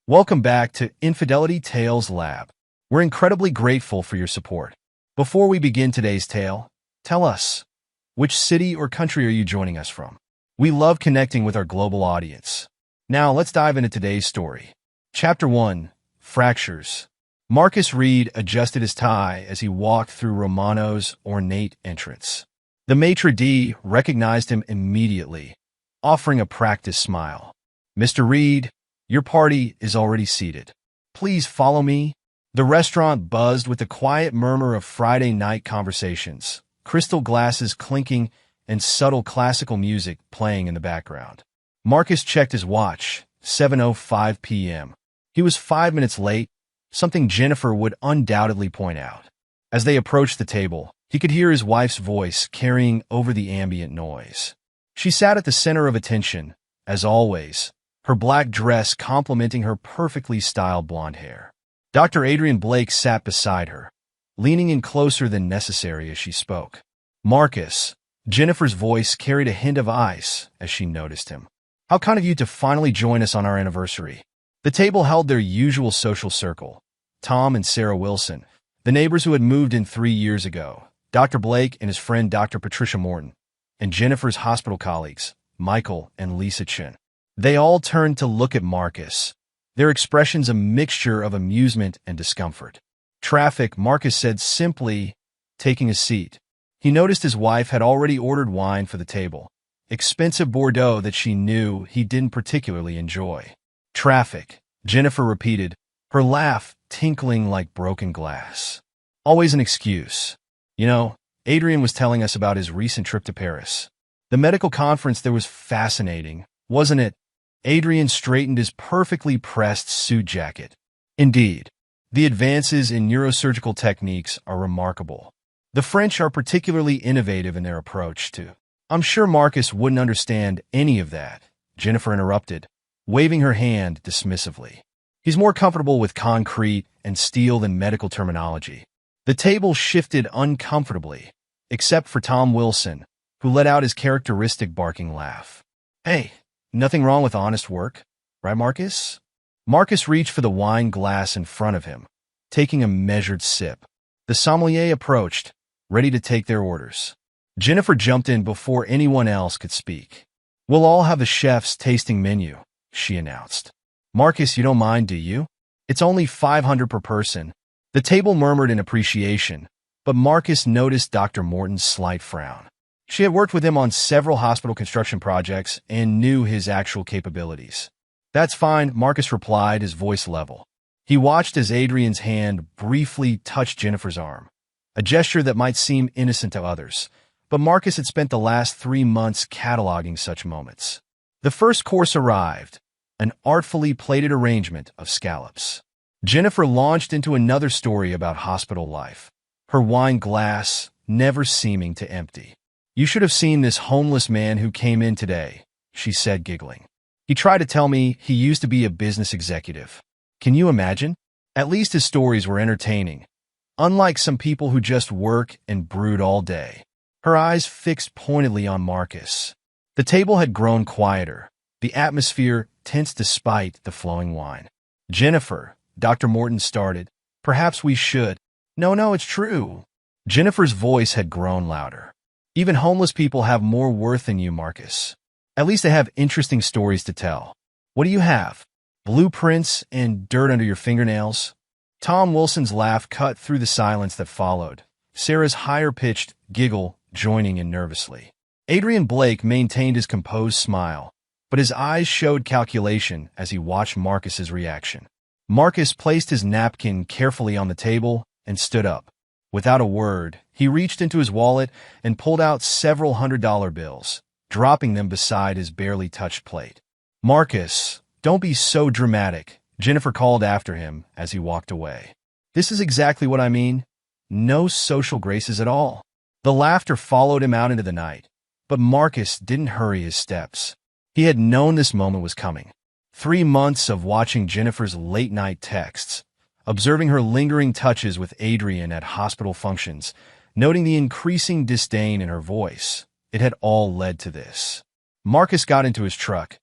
Welcome back to Infidelity Tales Lab. We're incredibly grateful for your support. Before we begin today's tale, tell us, which city or country are you joining us from? We love connecting with our global audience. Now, let's dive into today's story. Chapter 1, Fractures. Marcus Reed adjusted his tie as he walked through Romano's ornate entrance. The maitre d' recognized him immediately, offering a practiced smile. "Mr. Reed, your party is already seated. Please follow me." The restaurant buzzed with the quiet murmur of Friday night conversations, crystal glasses clinking and subtle classical music playing in the background. Marcus checked his watch, 7:05 p.m. He was 5 minutes late, something Jennifer would undoubtedly point out. As they approached the table, he could hear his wife's voice carrying over the ambient noise. She sat at the center of attention, as always, her black dress complementing her perfectly styled blonde hair. Dr. Adrian Blake sat beside her, leaning in closer than necessary as she spoke. "Marcus," Jennifer's voice carried a hint of ice as she noticed him. "How kind of you to finally join us on our anniversary." The table held their usual social circle: Tom and Sarah Wilson, the neighbors who had moved in 3 years ago, Dr. Blake and his friend Dr. Patricia Morton, and Jennifer's hospital colleagues, Michael and Lisa Chin. They all turned to look at Marcus, their expressions a mixture of amusement and discomfort. "Traffic," Marcus said simply, taking a seat. He noticed his wife had already ordered wine for the table, expensive Bordeaux that she knew he didn't particularly enjoy. "Traffic," Jennifer repeated, her laugh tinkling like broken glass. "Always an excuse. You know, Adrian was telling us about his recent trip to Paris. The medical conference there was fascinating, wasn't it?" Adrian straightened his perfectly pressed suit jacket. "Indeed. The advances in neurosurgical techniques are remarkable. The French are particularly innovative in their approach to—" "I'm sure Marcus wouldn't understand any of that," Jennifer interrupted, waving her hand dismissively. "He's more comfortable with concrete and steel than medical terminology." The table shifted uncomfortably, except for Tom Wilson, who let out his characteristic barking laugh. "Hey, nothing wrong with honest work, right, Marcus?" Marcus reached for the wine glass in front of him, taking a measured sip. The sommelier approached, ready to take their orders. Jennifer jumped in before anyone else could speak. "We'll all have the chef's tasting menu," she announced. "Marcus, you don't mind, do you? It's only $500 per person." The table murmured in appreciation, but Marcus noticed Dr. Morton's slight frown. She had worked with him on several hospital construction projects and knew his actual capabilities. "That's fine," Marcus replied, his voice level. He watched as Adrian's hand briefly touched Jennifer's arm, a gesture that might seem innocent to others, but Marcus had spent the last 3 months cataloging such moments. The first course arrived, an artfully plated arrangement of scallops. Jennifer launched into another story about hospital life, her wine glass never seeming to empty. "You should have seen this homeless man who came in today," she said, giggling. "He tried to tell me he used to be a business executive. Can you imagine? At least his stories were entertaining, unlike some people who just work and brood all day." Her eyes fixed pointedly on Marcus. The table had grown quieter, the atmosphere tense despite the flowing wine. "Jennifer," Dr. Morton started, "perhaps we should—" No, it's true." Jennifer's voice had grown louder. "Even homeless people have more worth than you, Marcus. At least they have interesting stories to tell. What do you have? Blueprints and dirt under your fingernails?" Tom Wilson's laugh cut through the silence that followed, Sarah's higher-pitched giggle joining in nervously. Adrian Blake maintained his composed smile, but his eyes showed calculation as he watched Marcus's reaction. Marcus placed his napkin carefully on the table and stood up. Without a word, he reached into his wallet and pulled out several $100 bills, dropping them beside his barely touched plate. "Marcus, don't be so dramatic," Jennifer called after him as he walked away. "This is exactly what I mean. No social graces at all." The laughter followed him out into the night, but Marcus didn't hurry his steps. He had known this moment was coming. 3 months of watching Jennifer's late-night texts, observing her lingering touches with Adrian at hospital functions, noting the increasing disdain in her voice. It had all led to this. Marcus got into his truck,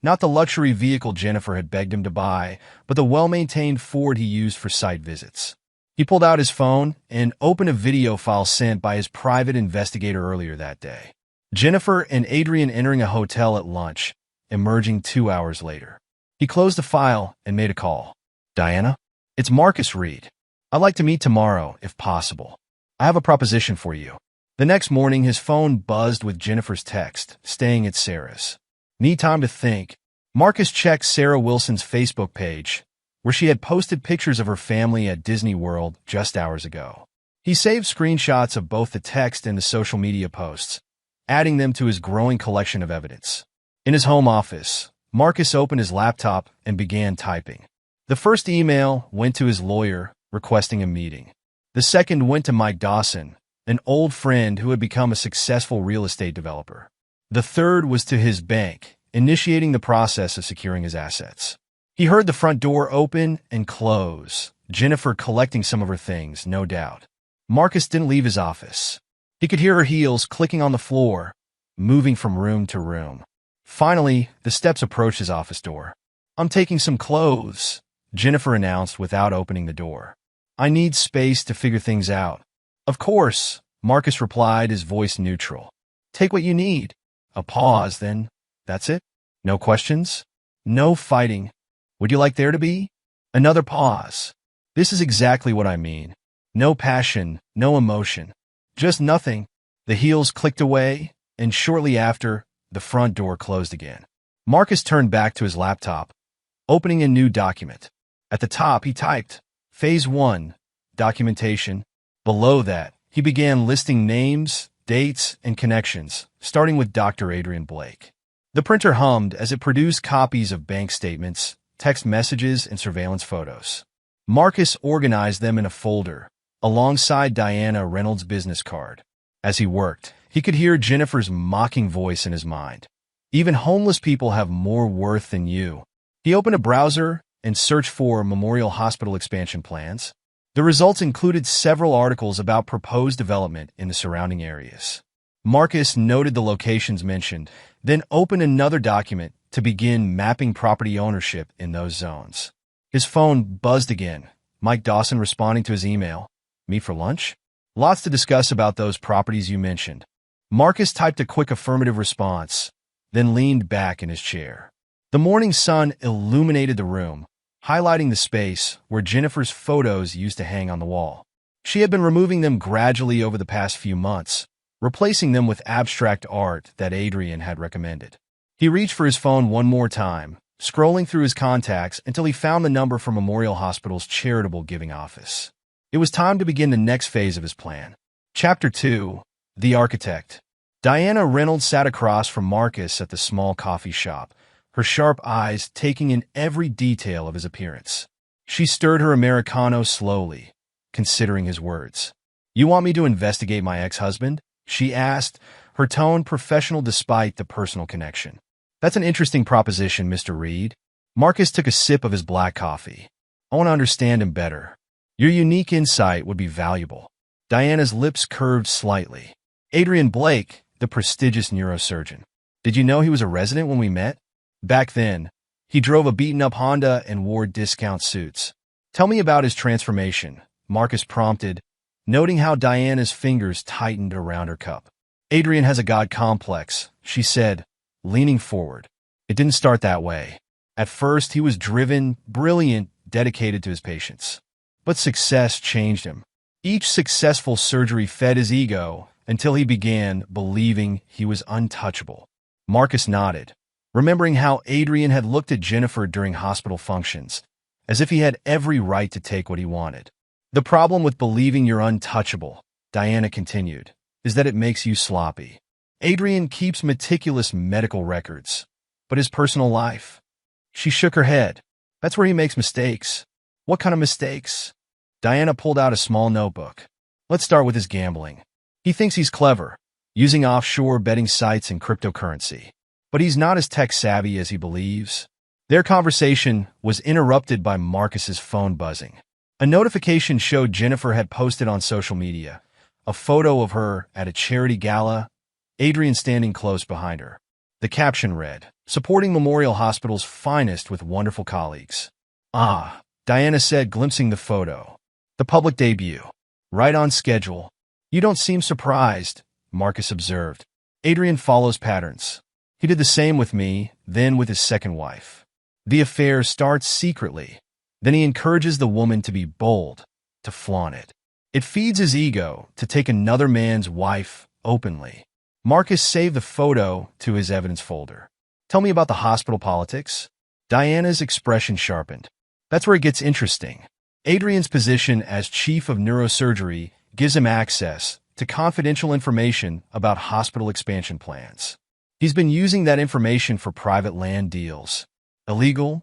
Not the luxury vehicle Jennifer had begged him to buy, but the well-maintained Ford he used for site visits. He pulled out his phone and opened a video file sent by his private investigator earlier that day. Jennifer and Adrian entering a hotel at lunch, emerging 2 hours later. He closed the file and made a call. "Diana? It's Marcus Reed. I'd like to meet tomorrow, if possible. I have a proposition for you." The next morning, his phone buzzed with Jennifer's text, staying at Sarah's. "Need time to think." Marcus checked Sarah Wilson's Facebook page, where she had posted pictures of her family at Disney World just hours ago. He saved screenshots of both the text and the social media posts, adding them to his growing collection of evidence. In his home office, Marcus opened his laptop and began typing. The first email went to his lawyer, requesting a meeting. The second went to Mike Dawson, an old friend who had become a successful real estate developer. The third was to his bank, initiating the process of securing his assets. He heard the front door open and close, Jennifer collecting some of her things, no doubt. Marcus didn't leave his office. He could hear her heels clicking on the floor, moving from room to room. Finally, the steps approached his office door. "I'm taking some clothes," Jennifer announced without opening the door. "I need space to figure things out." "Of course," Marcus replied, his voice neutral. "Take what you need." A pause, then, "That's it? No questions? No fighting? Would you like there to be?" Another pause. "This is exactly what I mean. No passion, no emotion. Just nothing." The heels clicked away, and shortly after, the front door closed again. Marcus turned back to his laptop, opening a new document. At the top, he typed, Phase 1, Documentation. Below that, he began listing names, dates, and connections, starting with Dr. Adrian Blake. The printer hummed as it produced copies of bank statements, text messages, and surveillance photos. Marcus organized them in a folder, alongside Diana Reynolds' business card. As he worked, he could hear Jennifer's mocking voice in his mind. "Even homeless people have more worth than you." He opened a browser and searched for Memorial Hospital expansion plans. The results included several articles about proposed development in the surrounding areas. Marcus noted the locations mentioned, then opened another document to begin mapping property ownership in those zones. His phone buzzed again, Mike Dawson responding to his email. "Meet for lunch? Lots to discuss about those properties you mentioned." Marcus typed a quick affirmative response, then leaned back in his chair. The morning sun illuminated the room, highlighting the space where Jennifer's photos used to hang on the wall. She had been removing them gradually over the past few months, replacing them with abstract art that Adrian had recommended. He reached for his phone one more time, scrolling through his contacts until he found the number for Memorial Hospital's charitable giving office. It was time to begin the next phase of his plan. Chapter 2. The Architect. Diana Reynolds sat across from Marcus at the small coffee shop, her sharp eyes taking in every detail of his appearance. She stirred her Americano slowly, considering his words. "You want me to investigate my ex-husband?" she asked, her tone professional despite the personal connection. "That's an interesting proposition, Mr. Reed." Marcus took a sip of his black coffee. "I want to understand him better. Your unique insight would be valuable." Diana's lips curved slightly. "Adrian Blake, the prestigious neurosurgeon. Did you know he was a resident when we met?" "Back then, he drove a beaten-up Honda and wore discount suits." "Tell me about his transformation," Marcus prompted, noting how Diana's fingers tightened around her cup. "Adrian has a god complex," she said, leaning forward. "It didn't start that way. At first, he was driven, brilliant, dedicated to his patients. But success changed him. Each successful surgery fed his ego until he began believing he was untouchable." Marcus nodded, remembering how Adrian had looked at Jennifer during hospital functions, as if he had every right to take what he wanted. "The problem with believing you're untouchable," Diana continued, "is that it makes you sloppy. Adrian keeps meticulous medical records, but his personal life..." She shook her head. "That's where he makes mistakes." "What kind of mistakes?" Diana pulled out a small notebook. "Let's start with his gambling. He thinks he's clever, using offshore betting sites and cryptocurrency. But he's not as tech-savvy as he believes." Their conversation was interrupted by Marcus's phone buzzing. A notification showed Jennifer had posted on social media a photo of her at a charity gala, Adrian standing close behind her. The caption read, supporting Memorial Hospital's finest with wonderful colleagues. Ah, Diana said, glimpsing the photo. The public debut. Right on schedule. You don't seem surprised, Marcus observed. Adrian follows patterns. He did the same with me, then with his second wife. The affair starts secretly. Then he encourages the woman to be bold, to flaunt it. It feeds his ego to take another man's wife openly. Marcus saved the photo to his evidence folder. Tell me about the hospital politics. Diana's expression sharpened. That's where it gets interesting. Adrian's position as chief of neurosurgery gives him access to confidential information about hospital expansion plans. He's been using that information for private land deals. Illegal?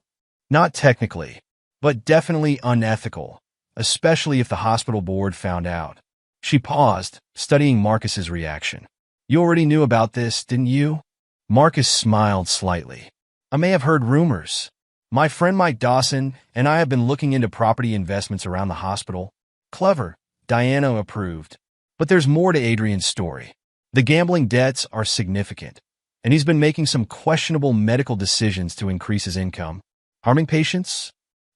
Not technically, but definitely unethical, especially if the hospital board found out. She paused, studying Marcus's reaction. You already knew about this, didn't you? Marcus smiled slightly. I may have heard rumors. My friend Mike Dawson and I have been looking into property investments around the hospital. Clever, Diana approved. But there's more to Adrian's story. The gambling debts are significant, and he's been making some questionable medical decisions to increase his income. Harming patients?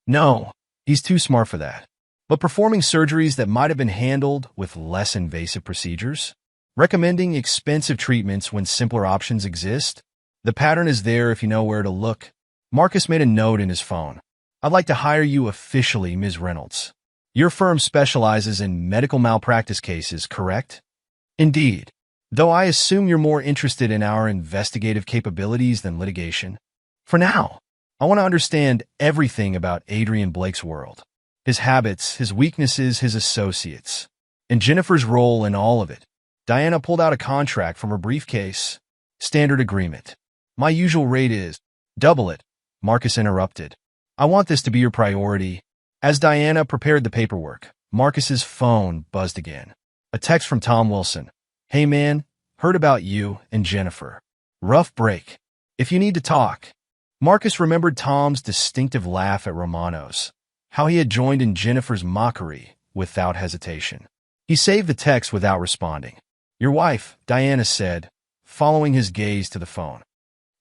No, he's too smart for that. But performing surgeries that might have been handled with less invasive procedures? Recommending expensive treatments when simpler options exist? The pattern is there if you know where to look. Marcus made a note in his phone. I'd like to hire you officially, Ms. Reynolds. Your firm specializes in medical malpractice cases, correct? Indeed. Though I assume you're more interested in our investigative capabilities than litigation. For now, I want to understand everything about Adrian Blake's world. His habits, his weaknesses, his associates. And Jennifer's role in all of it. Diana pulled out a contract from her briefcase. Standard agreement. My usual rate is double it, Marcus interrupted. I want this to be your priority. As Diana prepared the paperwork, Marcus's phone buzzed again. A text from Tom Wilson. Hey man, heard about you and Jennifer. Rough break. If you need to talk. Marcus remembered Tom's distinctive laugh at Romano's. How he had joined in Jennifer's mockery without hesitation. He saved the text without responding. Your wife, Diana said, following his gaze to the phone.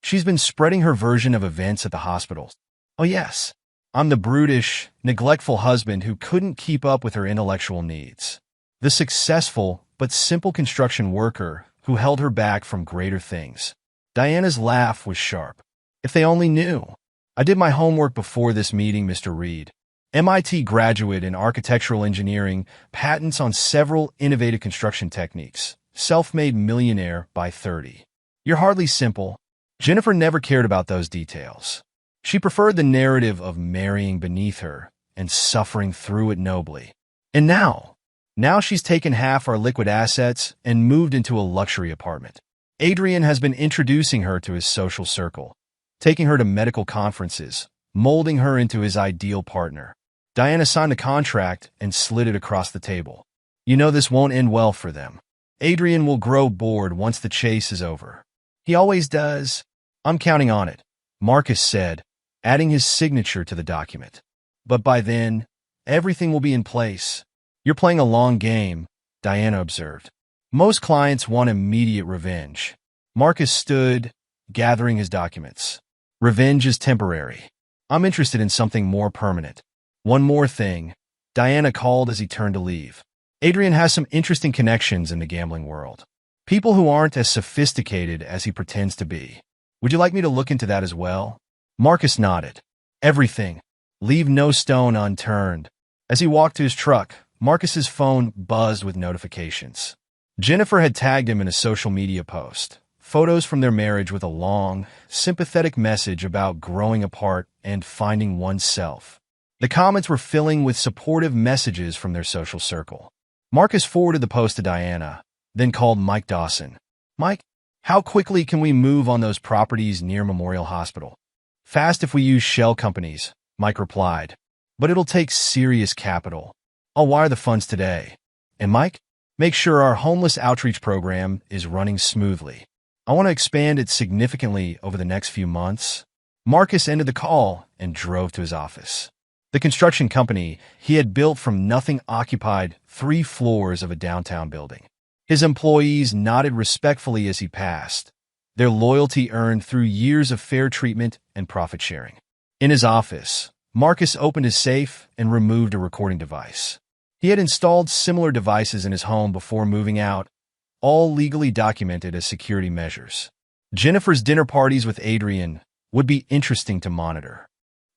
She's been spreading her version of events at the hospital. Oh yes, I'm the brutish, neglectful husband who couldn't keep up with her intellectual needs. The successful but simple construction worker who held her back from greater things. Diana's laugh was sharp. If they only knew. I did my homework before this meeting, Mr. Reed. MIT graduate in architectural engineering, patents on several innovative construction techniques. Self-made millionaire by 30. You're hardly simple. Jennifer never cared about those details. She preferred the narrative of marrying beneath her and suffering through it nobly. And now she's taken half our liquid assets and moved into a luxury apartment. Adrian has been introducing her to his social circle, taking her to medical conferences, molding her into his ideal partner. Diana signed the contract and slid it across the table. You know this won't end well for them. Adrian will grow bored once the chase is over. He always does. I'm counting on it, Marcus said, adding his signature to the document. But by then, everything will be in place. You're playing a long game, Diana observed. Most clients want immediate revenge. Marcus stood, gathering his documents. Revenge is temporary. I'm interested in something more permanent. One more thing, Diana called as he turned to leave. Adrian has some interesting connections in the gambling world. People who aren't as sophisticated as he pretends to be. Would you like me to look into that as well? Marcus nodded. Everything. Leave no stone unturned. As he walked to his truck, Marcus's phone buzzed with notifications. Jennifer had tagged him in a social media post. Photos from their marriage with a long, sympathetic message about growing apart and finding oneself. The comments were filling with supportive messages from their social circle. Marcus forwarded the post to Diana, then called Mike Dawson. Mike, how quickly can we move on those properties near Memorial Hospital? Fast if we use shell companies, Mike replied. But it'll take serious capital. I'll wire the funds today. And Mike, make sure our homeless outreach program is running smoothly. I want to expand it significantly over the next few months. Marcus ended the call and drove to his office. The construction company he had built from nothing occupied 3 floors of a downtown building. His employees nodded respectfully as he passed, their loyalty earned through years of fair treatment and profit sharing. In his office, Marcus opened his safe and removed a recording device. He had installed similar devices in his home before moving out, all legally documented as security measures. Jennifer's dinner parties with Adrian would be interesting to monitor.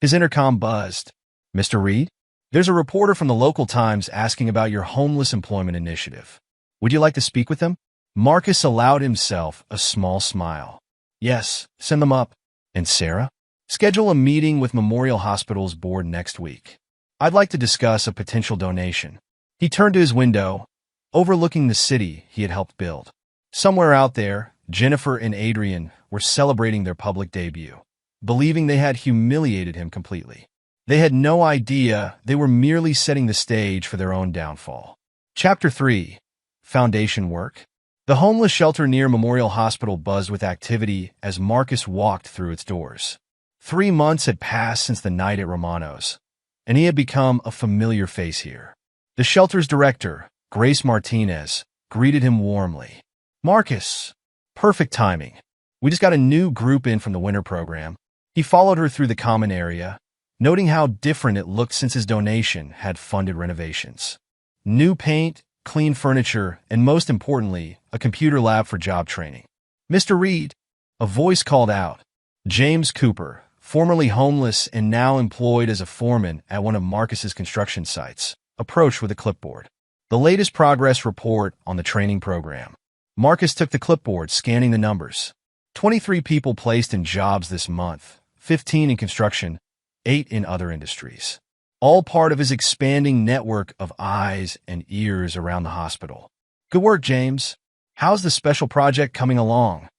His intercom buzzed. "Mr. Reed? There's a reporter from the local Times asking about your homeless employment initiative. Would you like to speak with them?" Marcus allowed himself a small smile. "Yes, send them up." "And Sarah?" "Schedule a meeting with Memorial Hospital's board next week. I'd like to discuss a potential donation." He turned to his window, overlooking the city he had helped build. Somewhere out there, Jennifer and Adrian were celebrating their public debut, believing they had humiliated him completely. They had no idea they were merely setting the stage for their own downfall. Chapter 3. Foundation Work. The homeless shelter near Memorial Hospital buzzed with activity as Marcus walked through its doors. 3 months had passed since the night at Romano's, and he had become a familiar face here. The shelter's director, Grace Martinez, greeted him warmly. "Marcus, perfect timing. We just got a new group in from the winter program." He followed her through the common area, noting how different it looked since his donation had funded renovations. New paint, clean furniture, and most importantly, a computer lab for job training. "Mr. Reed," a voice called out. James Cooper, formerly homeless and now employed as a foreman at one of Marcus's construction sites, approached with a clipboard. The latest progress report on the training program. Marcus took the clipboard, scanning the numbers. 23 people placed in jobs this month, 15 in construction, 8 in other industries. All part of his expanding network of eyes and ears around the hospital. "Good work, James. How's the special project coming along?"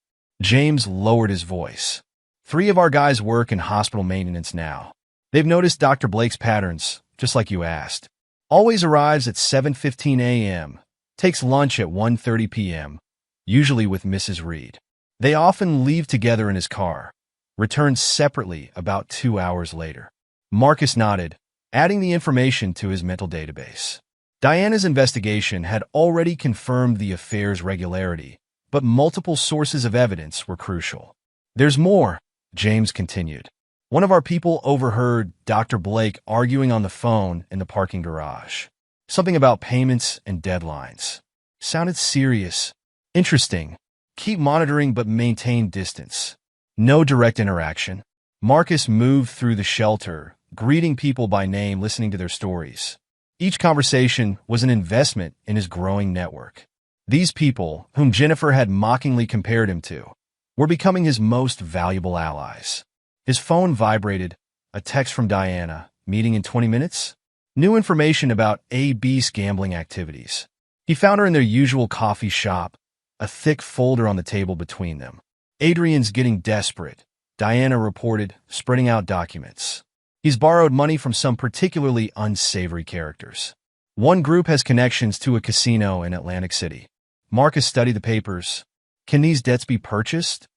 James lowered his voice. 3 of our guys work in hospital maintenance now. They've noticed Dr. Blake's patterns, just like you asked. Always arrives at 7:15 a.m., takes lunch at 1:30 p.m., usually with Mrs. Reed. They often leave together in his car, return separately about 2 hours later. Marcus nodded, adding the information to his mental database. Diana's investigation had already confirmed the affair's regularity, but multiple sources of evidence were crucial. "There's more," James continued. "One of our people overheard Dr. Blake arguing on the phone in the parking garage. Something about payments and deadlines. Sounded serious. Interesting. Keep monitoring but maintain distance." No direct interaction. Marcus moved through the shelter, greeting people by name, listening to their stories. Each conversation was an investment in his growing network. These people, whom Jennifer had mockingly compared him to, were becoming his most valuable allies. His phone vibrated, a text from Diana, "Meeting in 20 minutes? New information about AB's gambling activities." He found her in their usual coffee shop, a thick folder on the table between them. "Adrian's getting desperate," Diana reported, spreading out documents. "He's borrowed money from some particularly unsavory characters. One group has connections to a casino in Atlantic City." Marcus studied the papers. "Can these debts be purchased?"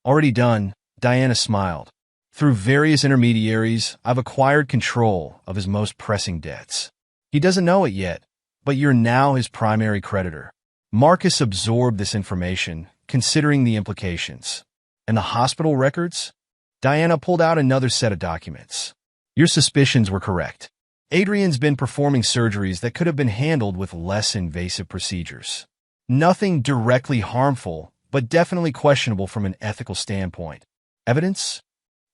"Already done," Diana smiled. "Through various intermediaries, I've acquired control of his most pressing debts. He doesn't know it yet, but you're now his primary creditor." Marcus absorbed this information, considering the implications. "And the hospital records?" Diana pulled out another set of documents. "Your suspicions were correct. Adrian's been performing surgeries that could have been handled with less invasive procedures. Nothing directly harmful, but definitely questionable from an ethical standpoint. Evidence?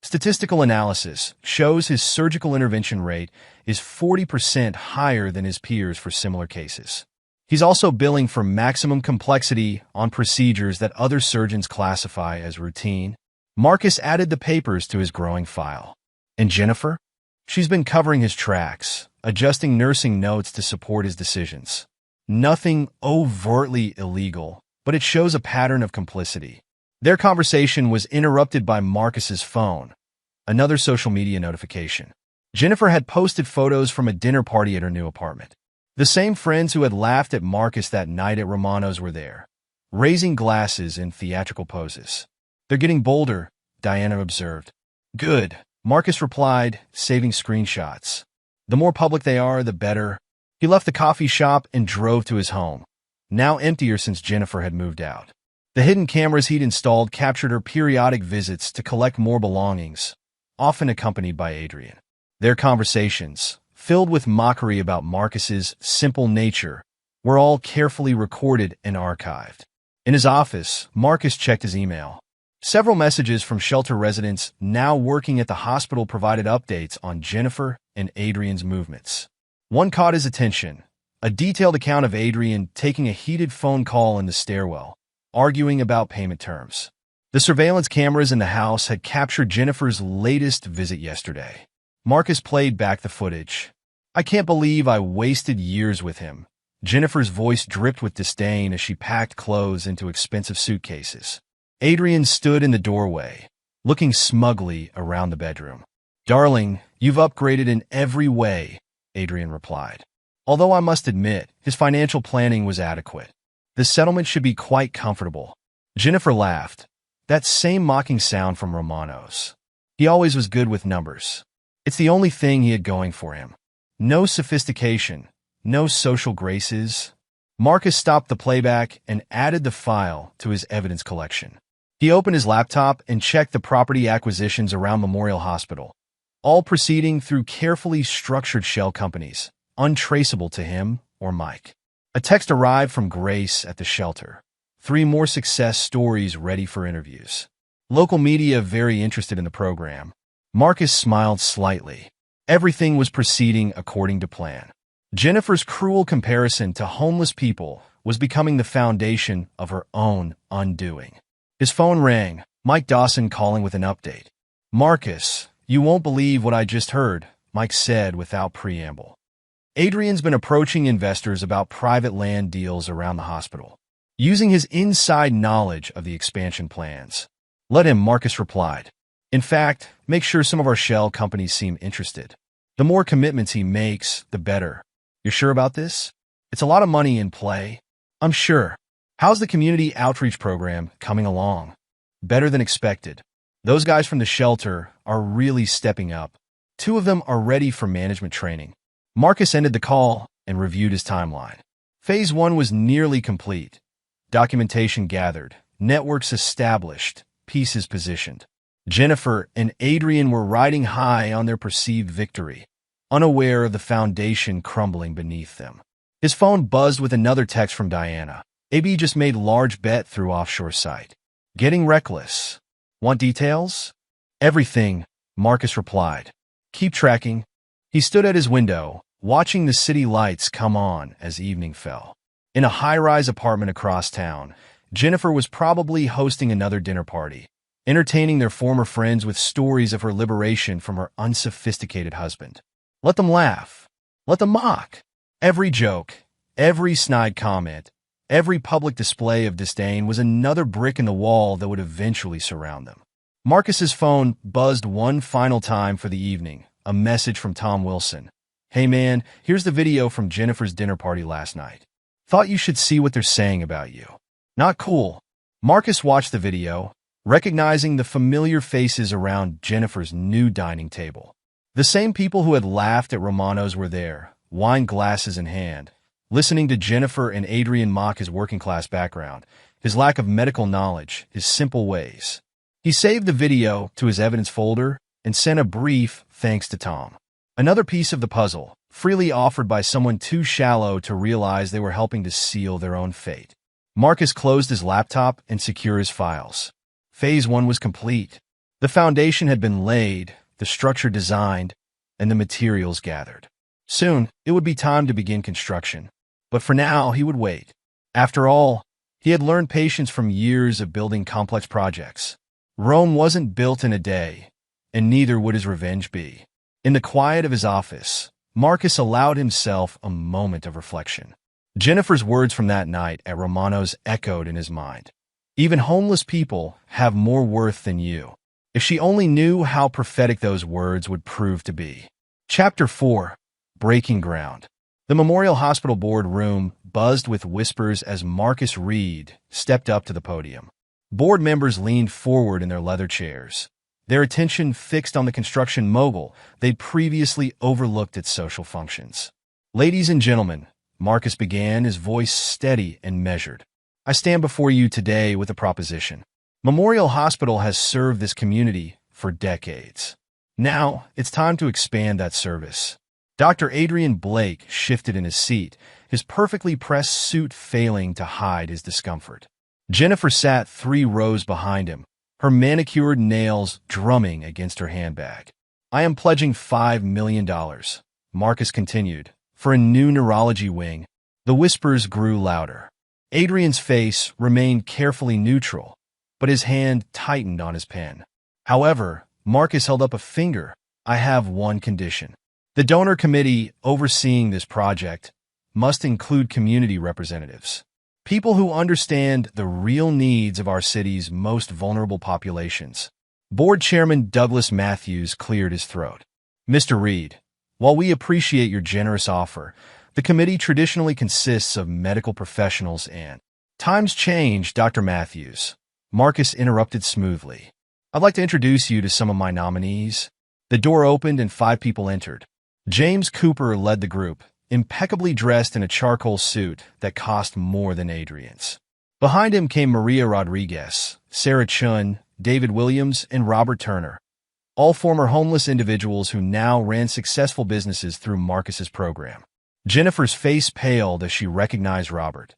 Statistical analysis shows his surgical intervention rate is 40% higher than his peers for similar cases. He's also billing for maximum complexity on procedures that other surgeons classify as routine." Marcus added the papers to his growing file. "And Jennifer? She's been covering his tracks, adjusting nursing notes to support his decisions. Nothing overtly illegal, but it shows a pattern of complicity." Their conversation was interrupted by Marcus's phone, another social media notification. Jennifer had posted photos from a dinner party at her new apartment. The same friends who had laughed at Marcus that night at Romano's were there, raising glasses in theatrical poses. "They're getting bolder," Diana observed. "Good," Marcus replied, saving screenshots. "The more public they are, the better." He left the coffee shop and drove to his home, now emptier since Jennifer had moved out. The hidden cameras he'd installed captured her periodic visits to collect more belongings, often accompanied by Adrian. Their conversations, filled with mockery about Marcus's simple nature, were all carefully recorded and archived. In his office, Marcus checked his email. Several messages from shelter residents now working at the hospital provided updates on Jennifer and Adrian's movements. One caught his attention, a detailed account of Adrian taking a heated phone call in the stairwell, arguing about payment terms. The surveillance cameras in the house had captured Jennifer's latest visit yesterday. Marcus played back the footage. "I can't believe I wasted years with him." Jennifer's voice dripped with disdain as she packed clothes into expensive suitcases. Adrian stood in the doorway, looking smugly around the bedroom. "Darling, you've upgraded in every way," Adrian replied. Although I must admit, his financial planning was adequate. "The settlement should be quite comfortable." Jennifer laughed, that same mocking sound from Romano's. He always was good with numbers. It's the only thing he had going for him. No sophistication, no social graces. Marcus stopped the playback and added the file to his evidence collection. He opened his laptop and checked the property acquisitions around Memorial Hospital, all proceeding through carefully structured shell companies, untraceable to him or Mike. A text arrived from Grace at the shelter. 3 more success stories ready for interviews. Local media very interested in the program. Marcus smiled slightly. Everything was proceeding according to plan. Jennifer's cruel comparison to homeless people was becoming the foundation of her own undoing. His phone rang, Mike Dawson calling with an update. "Marcus, you won't believe what I just heard," Mike said without preamble. Adrian's been approaching investors about private land deals around the hospital, using his inside knowledge of the expansion plans. "Let him," Marcus replied. "In fact, make sure some of our shell companies seem interested. The more commitments he makes, the better." "You're sure about this? It's a lot of money in play." "I'm sure." "How's the community outreach program coming along?" "Better than expected. Those guys from the shelter are really stepping up. 2 of them are ready for management training." Marcus ended the call and reviewed his timeline. Phase 1 was nearly complete. Documentation gathered, networks established, pieces positioned. Jennifer and Adrian were riding high on their perceived victory, unaware of the foundation crumbling beneath them. His phone buzzed with another text from Diana. "AB just made large bet through offshore site. Getting reckless. Want details?" "Everything," Marcus replied. "Keep tracking." He stood at his window, watching the city lights come on as evening fell. In a high-rise apartment across town, Jennifer was probably hosting another dinner party, entertaining their former friends with stories of her liberation from her unsophisticated husband. Let them laugh. Let them mock. Every joke, every snide comment, every public display of disdain was another brick in the wall that would eventually surround them. Marcus's phone buzzed one final time for the evening, a message from Tom Wilson. "Hey man, here's the video from Jennifer's dinner party last night. Thought you should see what they're saying about you." "Not cool." Marcus watched the video, recognizing the familiar faces around Jennifer's new dining table. The same people who had laughed at Romano's were there, wine glasses in hand, listening to Jennifer and Adrian mock his working-class background, his lack of medical knowledge, his simple ways. He saved the video to his evidence folder and sent a brief thanks to Tom. Another piece of the puzzle, freely offered by someone too shallow to realize they were helping to seal their own fate. Marcus closed his laptop and secured his files. Phase 1 was complete. The foundation had been laid, the structure designed, and the materials gathered. Soon, it would be time to begin construction. But for now, he would wait. After all, he had learned patience from years of building complex projects. Rome wasn't built in a day, and neither would his revenge be. In the quiet of his office, Marcus allowed himself a moment of reflection. Jennifer's words from that night at Romano's echoed in his mind. "Even homeless people have more worth than you." If she only knew how prophetic those words would prove to be. Chapter 4. Breaking Ground. The Memorial Hospital board room buzzed with whispers as Marcus Reed stepped up to the podium. Board members leaned forward in their leather chairs, their attention fixed on the construction mogul they'd previously overlooked at social functions. "Ladies and gentlemen," Marcus began, his voice steady and measured. I stand before you today with a proposition. Memorial Hospital has served this community for decades. Now, it's time to expand that service. Dr. Adrian Blake shifted in his seat, his perfectly pressed suit failing to hide his discomfort. Jennifer sat 3 rows behind him, her manicured nails drumming against her handbag. I am pledging $5 million, Marcus continued, for a new neurology wing. The whispers grew louder. Adrian's face remained carefully neutral, but his hand tightened on his pen. However, Marcus held up a finger. I have one condition. The donor committee overseeing this project must include community representatives. People who understand the real needs of our city's most vulnerable populations. Board Chairman Douglas Matthews cleared his throat. Mr. Reed, while we appreciate your generous offer, the committee traditionally consists of medical professionals and— Times change, Dr. Matthews. Marcus interrupted smoothly. I'd like to introduce you to some of my nominees. The door opened and 5 people entered. James Cooper led the group, impeccably dressed in a charcoal suit that cost more than Adrian's. Behind him came Maria Rodriguez, Sarah Chun, David Williams, and Robert Turner, all former homeless individuals who now ran successful businesses through Marcus's program. Jennifer's face paled as she recognized Robert,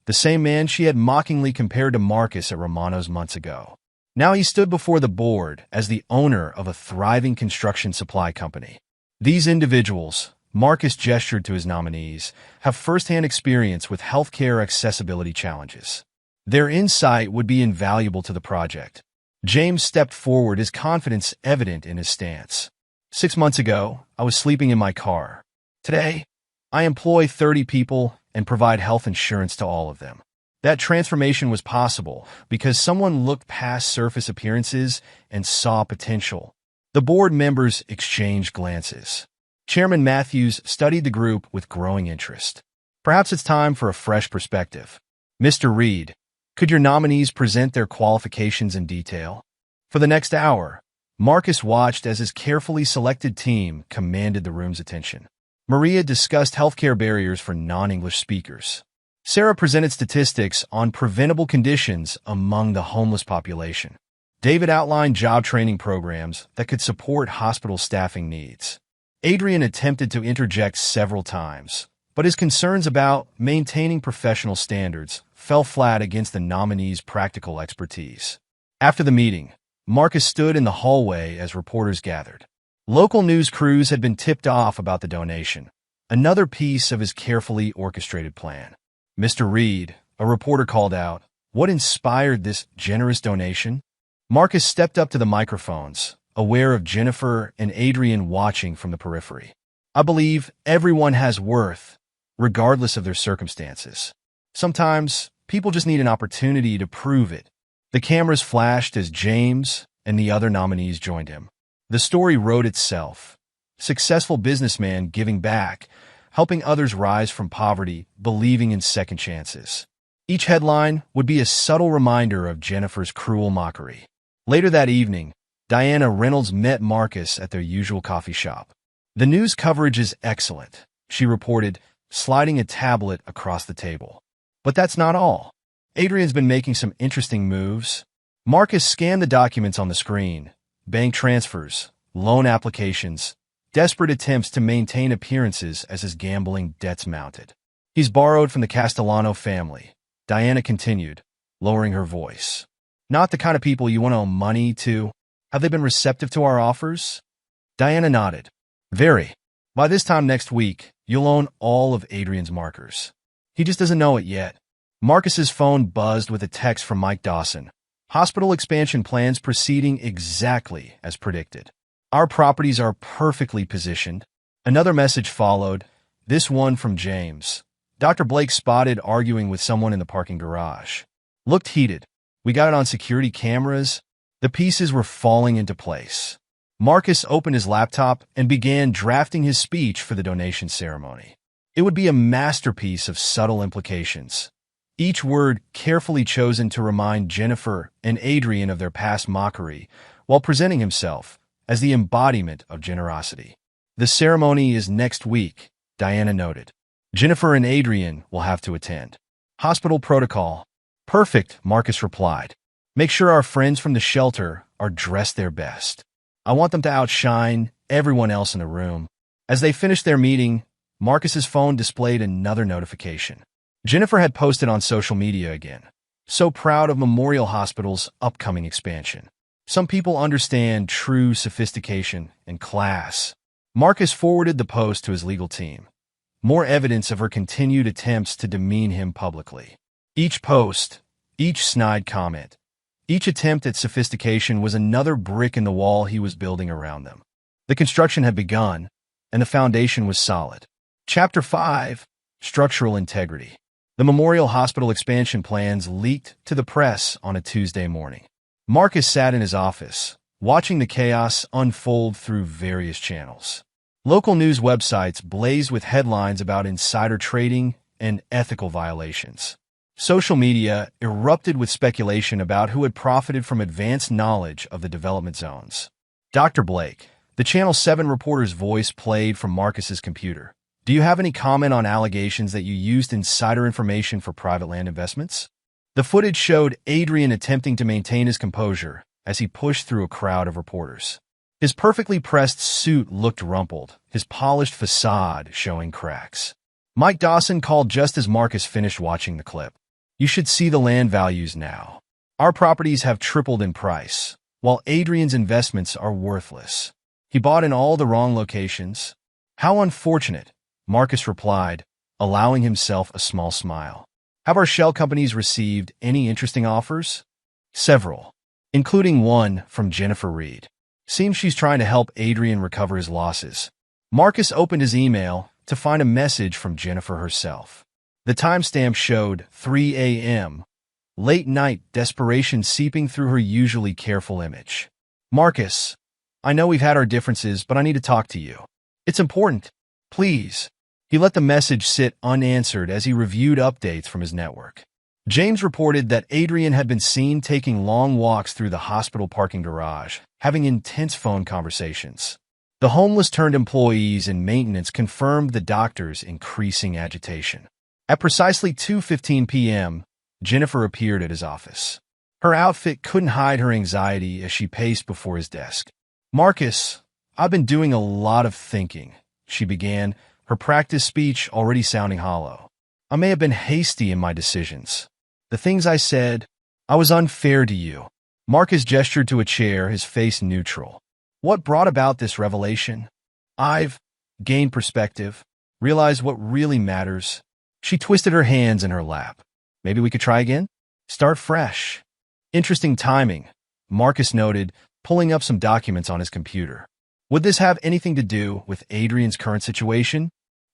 the same man she had mockingly compared to Marcus at Romano's months ago. Now he stood before the board as the owner of a thriving construction supply company. These individuals, Marcus gestured to his nominees, have firsthand experience with healthcare accessibility challenges. Their insight would be invaluable to the project. James stepped forward, his confidence evident in his stance. 6 months ago, I was sleeping in my car. Today, I employ 30 people and provide health insurance to all of them. That transformation was possible because someone looked past surface appearances and saw potential. The board members exchanged glances. Chairman Matthews studied the group with growing interest. Perhaps it's time for a fresh perspective. Mr. Reed, could your nominees present their qualifications in detail? For the next hour, Marcus watched as his carefully selected team commanded the room's attention. Maria discussed healthcare barriers for non-English speakers. Sarah presented statistics on preventable conditions among the homeless population. David outlined job training programs that could support hospital staffing needs. Adrian attempted to interject several times, but his concerns about maintaining professional standards fell flat against the nominees' practical expertise. After the meeting, Marcus stood in the hallway as reporters gathered. Local news crews had been tipped off about the donation, another piece of his carefully orchestrated plan. Mr. Reed, a reporter called out, what inspired this generous donation? Marcus stepped up to the microphones, aware of Jennifer and Adrian watching from the periphery. I believe everyone has worth, regardless of their circumstances. Sometimes, people just need an opportunity to prove it. The cameras flashed as James and the other nominees joined him. The story wrote itself. Successful businessman giving back, helping others rise from poverty, believing in second chances. Each headline would be a subtle reminder of Jennifer's cruel mockery. Later that evening, Diana Reynolds met Marcus at their usual coffee shop. The news coverage is excellent, she reported, sliding a tablet across the table. But that's not all. Adrian's been making some interesting moves. Marcus scanned the documents on the screen. Bank transfers, loan applications, desperate attempts to maintain appearances as his gambling debts mounted. He's borrowed from the Castellano family, Diana continued, lowering her voice. Not the kind of people you want to owe money to. Have they been receptive to our offers? Diana nodded. Very. By this time next week, you'll own all of Adrian's markers. He just doesn't know it yet. Marcus's phone buzzed with a text from Mike Dawson. Hospital expansion plans proceeding exactly as predicted. Our properties are perfectly positioned. Another message followed, this one from James. Dr. Blake spotted arguing with someone in the parking garage. Looked heated. We got it on security cameras. The pieces were falling into place. Marcus opened his laptop and began drafting his speech for the donation ceremony. It would be a masterpiece of subtle implications. Each word carefully chosen to remind Jennifer and Adrian of their past mockery, while presenting himself as the embodiment of generosity. The ceremony is next week, Diana noted. Jennifer and Adrian will have to attend. Hospital protocol. Perfect, Marcus replied. Make sure our friends from the shelter are dressed their best. I want them to outshine everyone else in the room. As they finished their meeting, Marcus's phone displayed another notification. Jennifer had posted on social media again. So proud of Memorial Hospital's upcoming expansion. Some people understand true sophistication and class. Marcus forwarded the post to his legal team. More evidence of her continued attempts to demean him publicly. Each post, each snide comment, each attempt at sophistication was another brick in the wall he was building around them. The construction had begun, and the foundation was solid. Chapter 5. Structural Integrity. The Memorial Hospital expansion plans leaked to the press on a Tuesday morning. Marcus sat in his office, watching the chaos unfold through various channels. Local news websites blazed with headlines about insider trading and ethical violations. Social media erupted with speculation about who had profited from advanced knowledge of the development zones. Dr. Blake, the Channel 7 reporter's voice played from Marcus's computer. Do you have any comment on allegations that you used insider information for private land investments? The footage showed Adrian attempting to maintain his composure as he pushed through a crowd of reporters. His perfectly pressed suit looked rumpled, his polished facade showing cracks. Mike Dawson called just as Marcus finished watching the clip. You should see the land values now. Our properties have tripled in price, while Adrian's investments are worthless. He bought in all the wrong locations. How unfortunate, Marcus replied, allowing himself a small smile. Have our shell companies received any interesting offers? Several, including one from Jennifer Reed. Seems she's trying to help Adrian recover his losses. Marcus opened his email to find a message from Jennifer herself. The timestamp showed 3 a.m., late night desperation seeping through her usually careful image. Marcus, I know we've had our differences, but I need to talk to you. It's important. Please. He let the message sit unanswered as he reviewed updates from his network. James reported that Adrian had been seen taking long walks through the hospital parking garage, having intense phone conversations. The homeless-turned-employees in maintenance confirmed the doctor's increasing agitation. At precisely 2:15 p.m., Jennifer appeared at his office. Her outfit couldn't hide her anxiety as she paced before his desk. Marcus, I've been doing a lot of thinking, she began, her practice speech already sounding hollow. I may have been hasty in my decisions. The things I said, I was unfair to you. Marcus gestured to a chair, his face neutral. What brought about this revelation? I've gained perspective, realized what really matters. She twisted her hands in her lap. Maybe we could try again? Start fresh. Interesting timing, Marcus noted, pulling up some documents on his computer. Would this have anything to do with Adrian's current situation?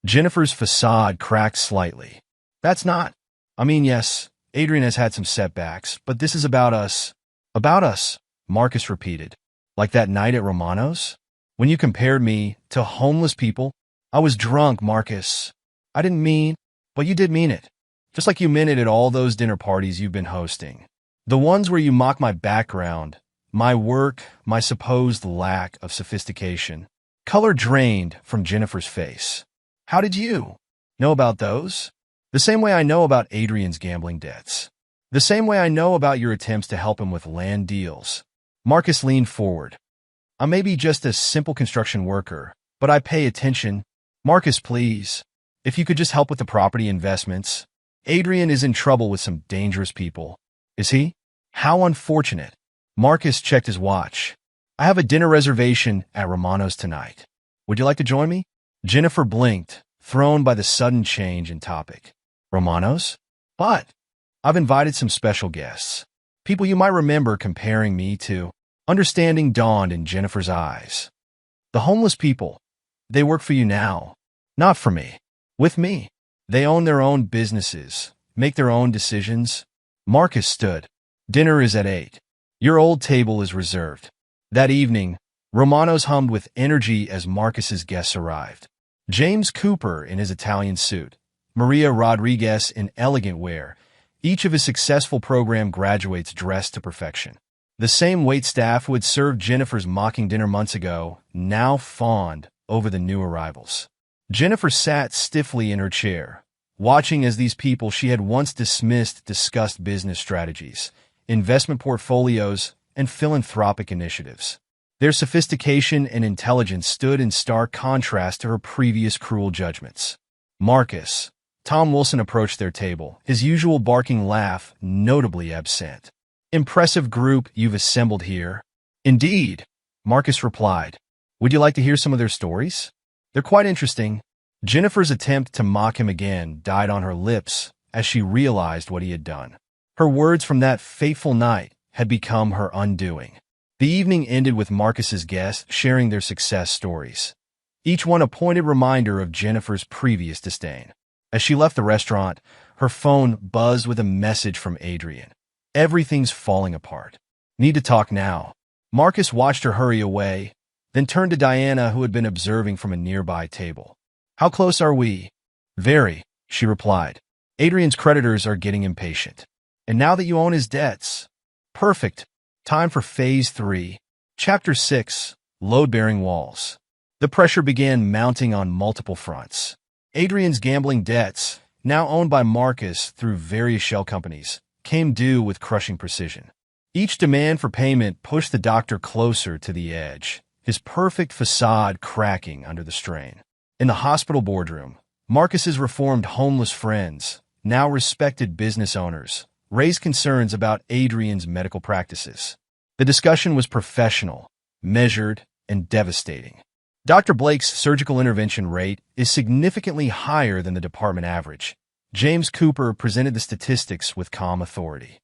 Jennifer's facade cracked slightly. That's not. Yes, Adrian has had some setbacks, but this is about us. About us, Marcus repeated. Like that night at Romano's? When you compared me to homeless people? I was drunk, Marcus. I didn't mean, but you did mean it. Just like you meant it at all those dinner parties you've been hosting. The ones where you mock my background, my work, my supposed lack of sophistication. Color drained from Jennifer's face. How did you know about those? The same way I know about Adrian's gambling debts. The same way I know about your attempts to help him with land deals. Marcus leaned forward. I may be just a simple construction worker, but I pay attention. Marcus, please. If you could just help with the property investments. Adrian is in trouble with some dangerous people. Is he? How unfortunate. Marcus checked his watch. I have a dinner reservation at Romano's tonight. Would you like to join me? Jennifer blinked, thrown by the sudden change in topic. Romano's? But I've invited some special guests. People you might remember comparing me to. Understanding dawned in Jennifer's eyes. The homeless people. They work for you now. Not for me. With me. They own their own businesses, make their own decisions. Marcus stood. Dinner is at 8. Your old table is reserved. That evening, Romano's hummed with energy as Marcus's guests arrived. James Cooper in his Italian suit, Maria Rodriguez in elegant wear, each of his successful program graduates dressed to perfection. The same waitstaff who had served Jennifer's mocking dinner months ago now fawned over the new arrivals. Jennifer sat stiffly in her chair, watching as these people she had once dismissed discussed business strategies, investment portfolios, and philanthropic initiatives. Their sophistication and intelligence stood in stark contrast to her previous cruel judgments. Marcus. Tom Wilson approached their table, his usual barking laugh notably absent. "Impressive group you've assembled here." "Indeed," Marcus replied. "Would you like to hear some of their stories? They're quite interesting." Jennifer's attempt to mock him again died on her lips as she realized what he had done. Her words from that fateful night had become her undoing. The evening ended with Marcus's guests sharing their success stories, each one a pointed reminder of Jennifer's previous disdain. As she left the restaurant, her phone buzzed with a message from Adrian. "Everything's falling apart. Need to talk now." Marcus watched her hurry away, then turned to Diana, who had been observing from a nearby table. "How close are we?" "Very," she replied. "Adrian's creditors are getting impatient. And now that you own his debts." "Perfect. Time for Phase 3. Chapter 6. Load-Bearing Walls." The pressure began mounting on multiple fronts. Adrian's gambling debts, now owned by Marcus through various shell companies, came due with crushing precision. Each demand for payment pushed the doctor closer to the edge, his perfect facade cracking under the strain. In the hospital boardroom, Marcus's reformed homeless friends, now respected business owners, raised concerns about Adrian's medical practices. The discussion was professional, measured, and devastating. Dr. Blake's surgical intervention rate is significantly higher than the department average. James Cooper presented the statistics with calm authority.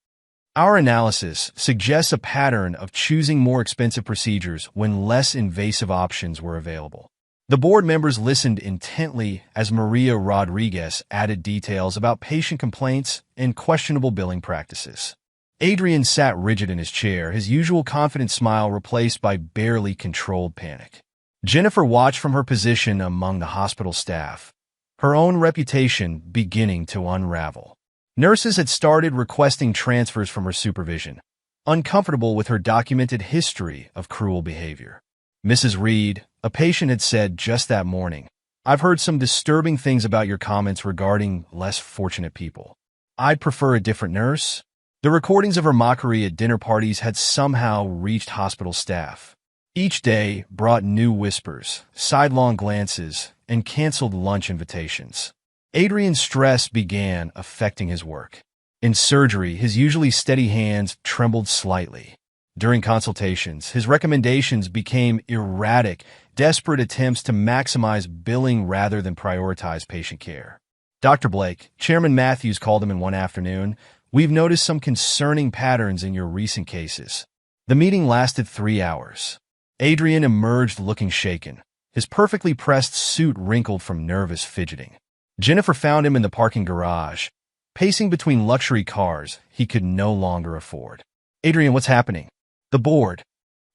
"Our analysis suggests a pattern of choosing more expensive procedures when less invasive options were available." The board members listened intently as Maria Rodriguez added details about patient complaints and questionable billing practices. Adrian sat rigid in his chair, his usual confident smile replaced by barely controlled panic. Jennifer watched from her position among the hospital staff, her own reputation beginning to unravel. Nurses had started requesting transfers from her supervision, uncomfortable with her documented history of cruel behavior. Mrs. Reed, a patient, had said just that morning, "I've heard some disturbing things about your comments regarding less fortunate people. I'd prefer a different nurse." The recordings of her mockery at dinner parties had somehow reached hospital staff. Each day brought new whispers, sidelong glances, and canceled lunch invitations. Adrian's stress began affecting his work. In surgery, his usually steady hands trembled slightly. During consultations, his recommendations became erratic, desperate attempts to maximize billing rather than prioritize patient care. "Dr. Blake," Chairman Matthews called him in one afternoon, "we've noticed some concerning patterns in your recent cases." The meeting lasted 3 hours. Adrian emerged looking shaken, his perfectly pressed suit wrinkled from nervous fidgeting. Jennifer found him in the parking garage, pacing between luxury cars he could no longer afford. "Adrian, what's happening?" "The board.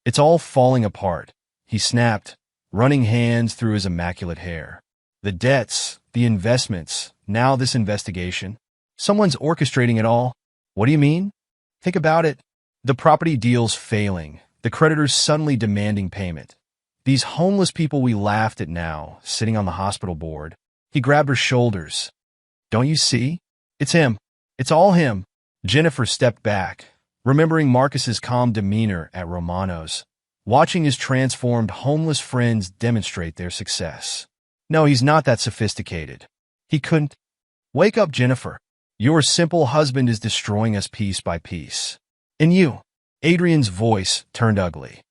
It's all falling apart," he snapped, running hands through his immaculate hair. "The debts, the investments, now this investigation. Someone's orchestrating it all." "What do you mean?" "Think about it. The property deal's failing, the creditors suddenly demanding payment. These homeless people we laughed at now, sitting on the hospital board." He grabbed her shoulders. "Don't you see? It's him. It's all him." Jennifer stepped back, remembering Marcus's calm demeanor at Romano's, watching his transformed homeless friends demonstrate their success. "No, he's not that sophisticated. He couldn't." "Wake up, Jennifer. Your simple husband is destroying us piece by piece. And you." Adrian's voice turned ugly.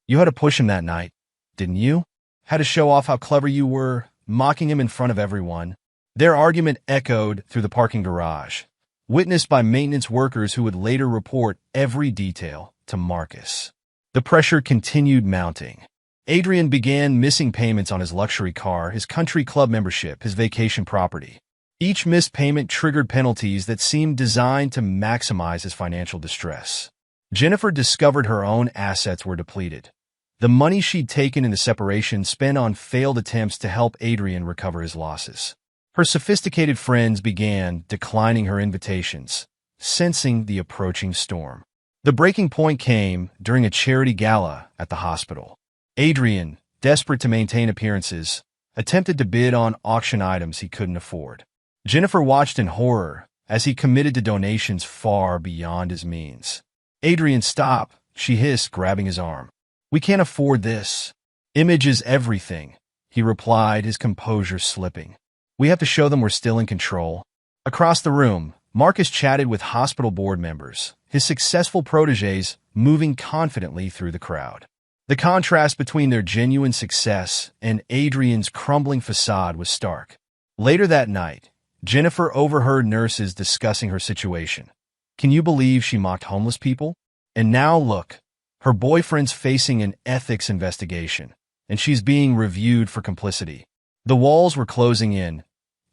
"You had to push him that night, didn't you? Had to show off how clever you were, mocking him in front of everyone." Their argument echoed through the parking garage, witnessed by maintenance workers who would later report every detail to Marcus. The pressure continued mounting. Adrian began missing payments on his luxury car, his country club membership, his vacation property. Each missed payment triggered penalties that seemed designed to maximize his financial distress. Jennifer discovered her own assets were depleted. The money she'd taken in the separation spent on failed attempts to help Adrian recover his losses. Her sophisticated friends began declining her invitations, sensing the approaching storm. The breaking point came during a charity gala at the hospital. Adrian, desperate to maintain appearances, attempted to bid on auction items he couldn't afford. Jennifer watched in horror as he committed to donations far beyond his means. "Adrian, stop," she hissed, grabbing his arm. "We can't afford this." "Image is everything," he replied, his composure slipping. "We have to show them we're still in control." Across the room, Marcus chatted with hospital board members, his successful protégés moving confidently through the crowd. The contrast between their genuine success and Adrian's crumbling facade was stark. Later that night, Jennifer overheard nurses discussing her situation. Can you believe she mocked homeless people? And now look, her boyfriend's facing an ethics investigation, and she's being reviewed for complicity. The walls were closing in,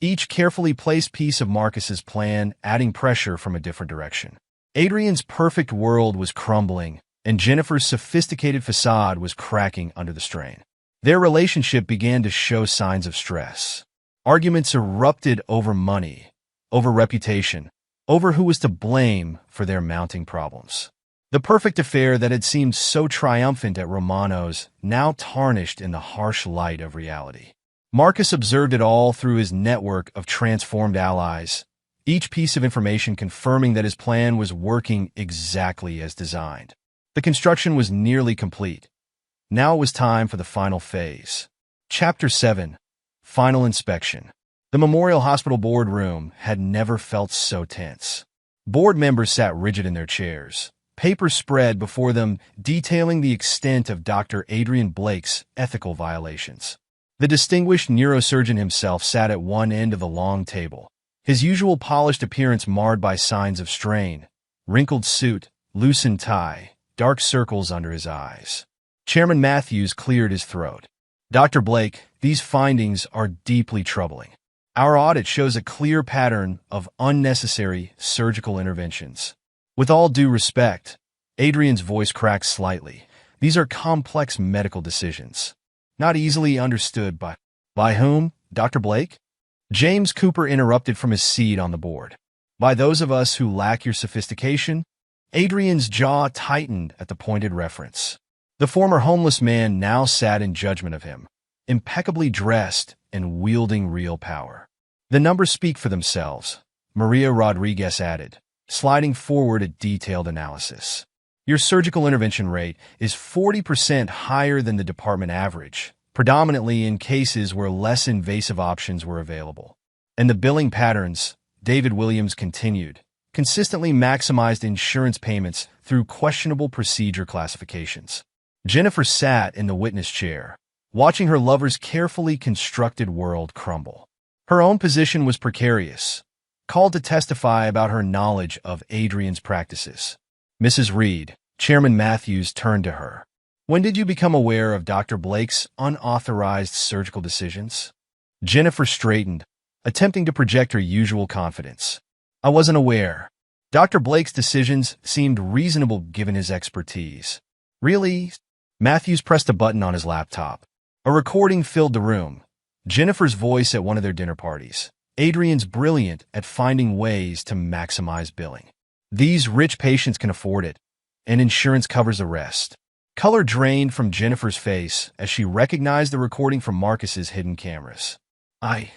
each carefully placed piece of Marcus's plan adding pressure from a different direction. Adrian's perfect world was crumbling, and Jennifer's sophisticated facade was cracking under the strain. Their relationship began to show signs of stress. Arguments erupted over money, over reputation, over who was to blame for their mounting problems. The perfect affair that had seemed so triumphant at Romano's now tarnished in the harsh light of reality. Marcus observed it all through his network of transformed allies, each piece of information confirming that his plan was working exactly as designed. The construction was nearly complete. Now it was time for the final phase. Chapter 7. Final Inspection. The Memorial Hospital boardroom had never felt so tense. Board members sat rigid in their chairs, papers spread before them detailing the extent of Dr. Adrian Blake's ethical violations. The distinguished neurosurgeon himself sat at one end of the long table, his usual polished appearance marred by signs of strain, wrinkled suit, loosened tie, dark circles under his eyes. Chairman Matthews cleared his throat. "Dr. Blake, these findings are deeply troubling. Our audit shows a clear pattern of unnecessary surgical interventions." With all due respect, Adrian's voice cracked slightly. These are complex medical decisions, not easily understood by whom, Dr. Blake? James Cooper interrupted from his seat on the board. "By those of us who lack your sophistication?" Adrian's jaw tightened at the pointed reference. The former homeless man now sat in judgment of him, impeccably dressed and wielding real power. "The numbers speak for themselves," Maria Rodriguez added, sliding forward a detailed analysis. "Your surgical intervention rate is 40% higher than the department average, predominantly in cases where less invasive options were available. And the billing patterns," David Williams continued, "consistently maximized insurance payments through questionable procedure classifications." Jennifer sat in the witness chair, watching her lover's carefully constructed world crumble. Her own position was precarious, called to testify about her knowledge of Adrian's practices. "Mrs. Reed," Chairman Matthews turned to her. "When did you become aware of Dr. Blake's unauthorized surgical decisions?" Jennifer straightened, attempting to project her usual confidence. "I wasn't aware. Dr. Blake's decisions seemed reasonable given his expertise." "Really?" Matthews pressed a button on his laptop. A recording filled the room. Jennifer's voice at one of their dinner parties. "Adrian's brilliant at finding ways to maximize billing. These rich patients can afford it, and insurance covers the rest." Color drained from Jennifer's face as she recognized the recording from Marcus's hidden cameras. That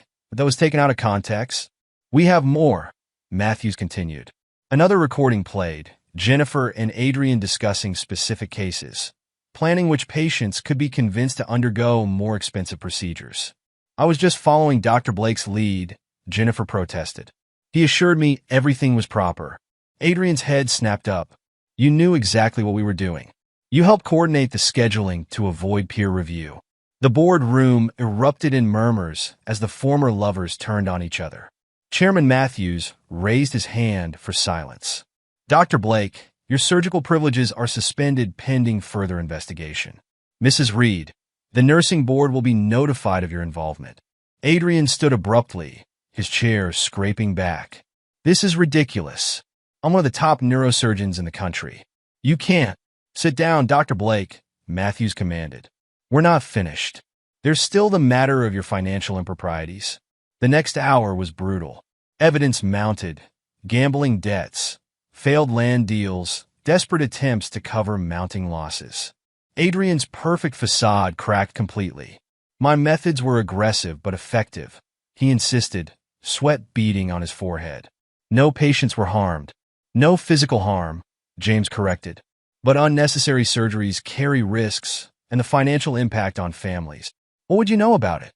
was taken out of context." "We have more," Matthews continued. Another recording played, Jennifer and Adrian discussing specific cases, planning which patients could be convinced to undergo more expensive procedures. "I was just following Dr. Blake's lead," Jennifer protested. "He assured me everything was proper." Adrian's head snapped up. "You knew exactly what we were doing. You helped coordinate the scheduling to avoid peer review." The boardroom erupted in murmurs as the former lovers turned on each other. Chairman Matthews raised his hand for silence. "Dr. Blake, your surgical privileges are suspended pending further investigation." "Mrs. Reed, the nursing board will be notified of your involvement." Adrian stood abruptly, his chair scraping back. "This is ridiculous. I'm one of the top neurosurgeons in the country. You can't." "Sit down, Dr. Blake," Matthews commanded. "We're not finished. There's still the matter of your financial improprieties." The next hour was brutal. Evidence mounted, gambling debts, failed land deals, desperate attempts to cover mounting losses. Adrian's perfect facade cracked completely. "My methods were aggressive but effective," he insisted, sweat beading on his forehead. No patients were harmed. No physical harm, James corrected. But unnecessary surgeries carry risks and the financial impact on families. What would you know about it?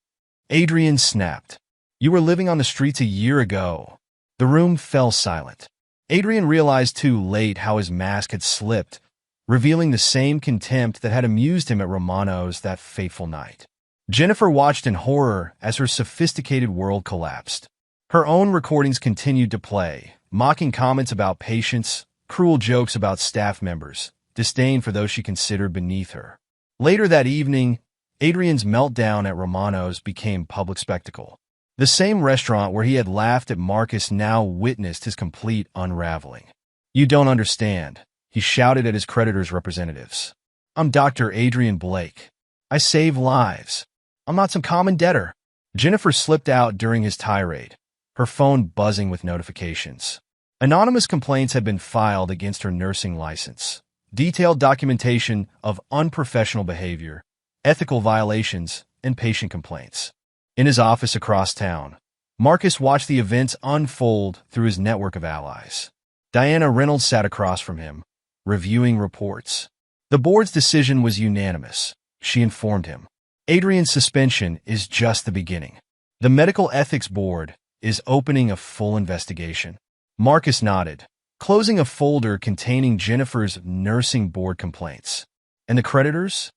Adrian snapped. You were living on the streets a year ago. The room fell silent. Adrian realized too late how his mask had slipped, revealing the same contempt that had amused him at Romano's that fateful night. Jennifer watched in horror as her sophisticated world collapsed. Her own recordings continued to play, mocking comments about patients, cruel jokes about staff members, disdain for those she considered beneath her. Later that evening, Adrian's meltdown at Romano's became public spectacle. The same restaurant where he had laughed at Marcus now witnessed his complete unraveling. You don't understand, he shouted at his creditor's representatives. I'm Dr. Adrian Blake. I save lives. I'm not some common debtor. Jennifer slipped out during his tirade, her phone buzzing with notifications. Anonymous complaints had been filed against her nursing license. Detailed documentation of unprofessional behavior, ethical violations, and patient complaints. In his office across town, Marcus watched the events unfold through his network of allies. Diana Reynolds sat across from him, reviewing reports. The board's decision was unanimous, she informed him. Adrian's suspension is just the beginning. The Medical Ethics Board is opening a full investigation. Marcus nodded, closing a folder containing Jennifer's nursing board complaints. And the creditors?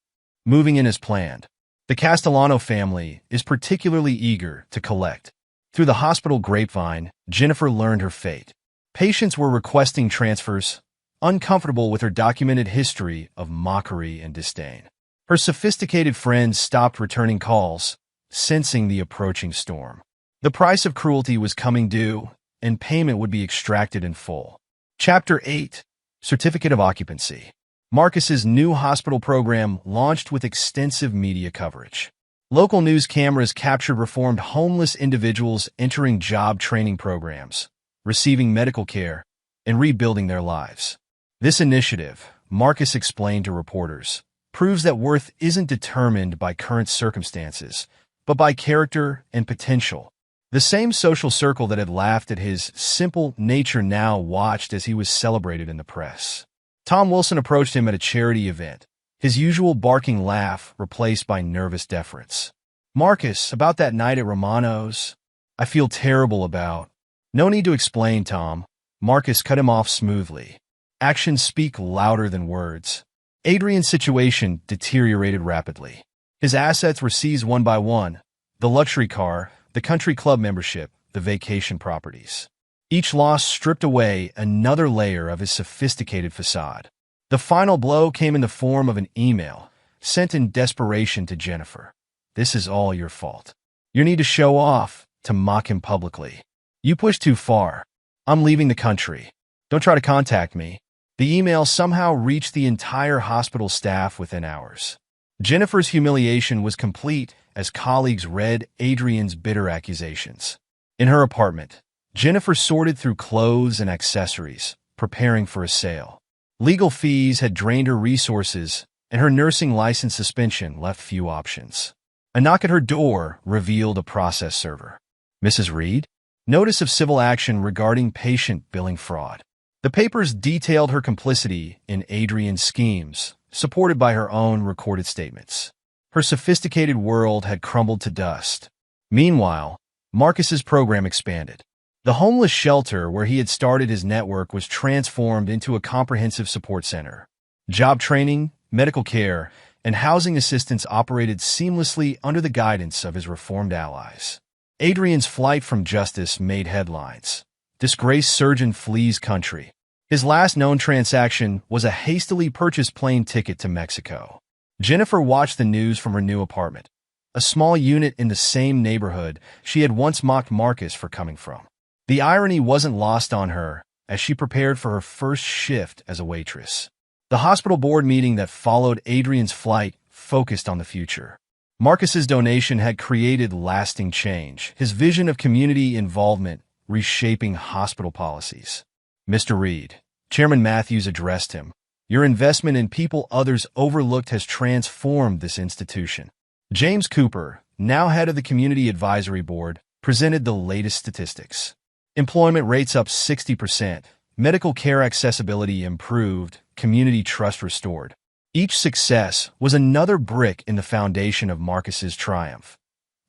Moving in as planned. The Castellano family is particularly eager to collect. Through the hospital grapevine, Jennifer learned her fate. Patients were requesting transfers, uncomfortable with her documented history of mockery and disdain. Her sophisticated friends stopped returning calls, sensing the approaching storm. The price of cruelty was coming due, and payment would be extracted in full. Chapter 8. Certificate of Occupancy. Marcus's new hospital program launched with extensive media coverage. Local news cameras captured reformed homeless individuals entering job training programs, receiving medical care, and rebuilding their lives. This initiative, Marcus explained to reporters, proves that worth isn't determined by current circumstances, but by character and potential. The same social circle that had laughed at his simple nature now watched as he was celebrated in the press. Tom Wilson approached him at a charity event, his usual barking laugh replaced by nervous deference. Marcus, about that night at Romano's, I feel terrible about. No need to explain, Tom. Marcus cut him off smoothly. Actions speak louder than words. Adrian's situation deteriorated rapidly. His assets were seized one by one, the luxury car, the country club membership, the vacation properties. Each loss stripped away another layer of his sophisticated facade. The final blow came in the form of an email, sent in desperation to Jennifer. This is all your fault. You need to show off, to mock him publicly. You pushed too far. I'm leaving the country. Don't try to contact me. The email somehow reached the entire hospital staff within hours. Jennifer's humiliation was complete as colleagues read Adrian's bitter accusations. In her apartment, Jennifer sorted through clothes and accessories, preparing for a sale. Legal fees had drained her resources, and her nursing license suspension left few options. A knock at her door revealed a process server. Mrs. Reed? Notice of civil action regarding patient billing fraud. The papers detailed her complicity in Adrian's schemes, supported by her own recorded statements. Her sophisticated world had crumbled to dust. Meanwhile, Marcus's program expanded. The homeless shelter where he had started his network was transformed into a comprehensive support center. Job training, medical care, and housing assistance operated seamlessly under the guidance of his reformed allies. Adrian's flight from justice made headlines. Disgraced surgeon flees country. His last known transaction was a hastily purchased plane ticket to Mexico. Jennifer watched the news from her new apartment, a small unit in the same neighborhood she had once mocked Marcus for coming from. The irony wasn't lost on her as she prepared for her first shift as a waitress. The hospital board meeting that followed Adrian's flight focused on the future. Marcus's donation had created lasting change, his vision of community involvement reshaping hospital policies. Mr. Reed, Chairman Matthews addressed him. Your investment in people others overlooked has transformed this institution. James Cooper, now head of the Community Advisory Board, presented the latest statistics. Employment rates up 60%, medical care accessibility improved, community trust restored. Each success was another brick in the foundation of Marcus's triumph,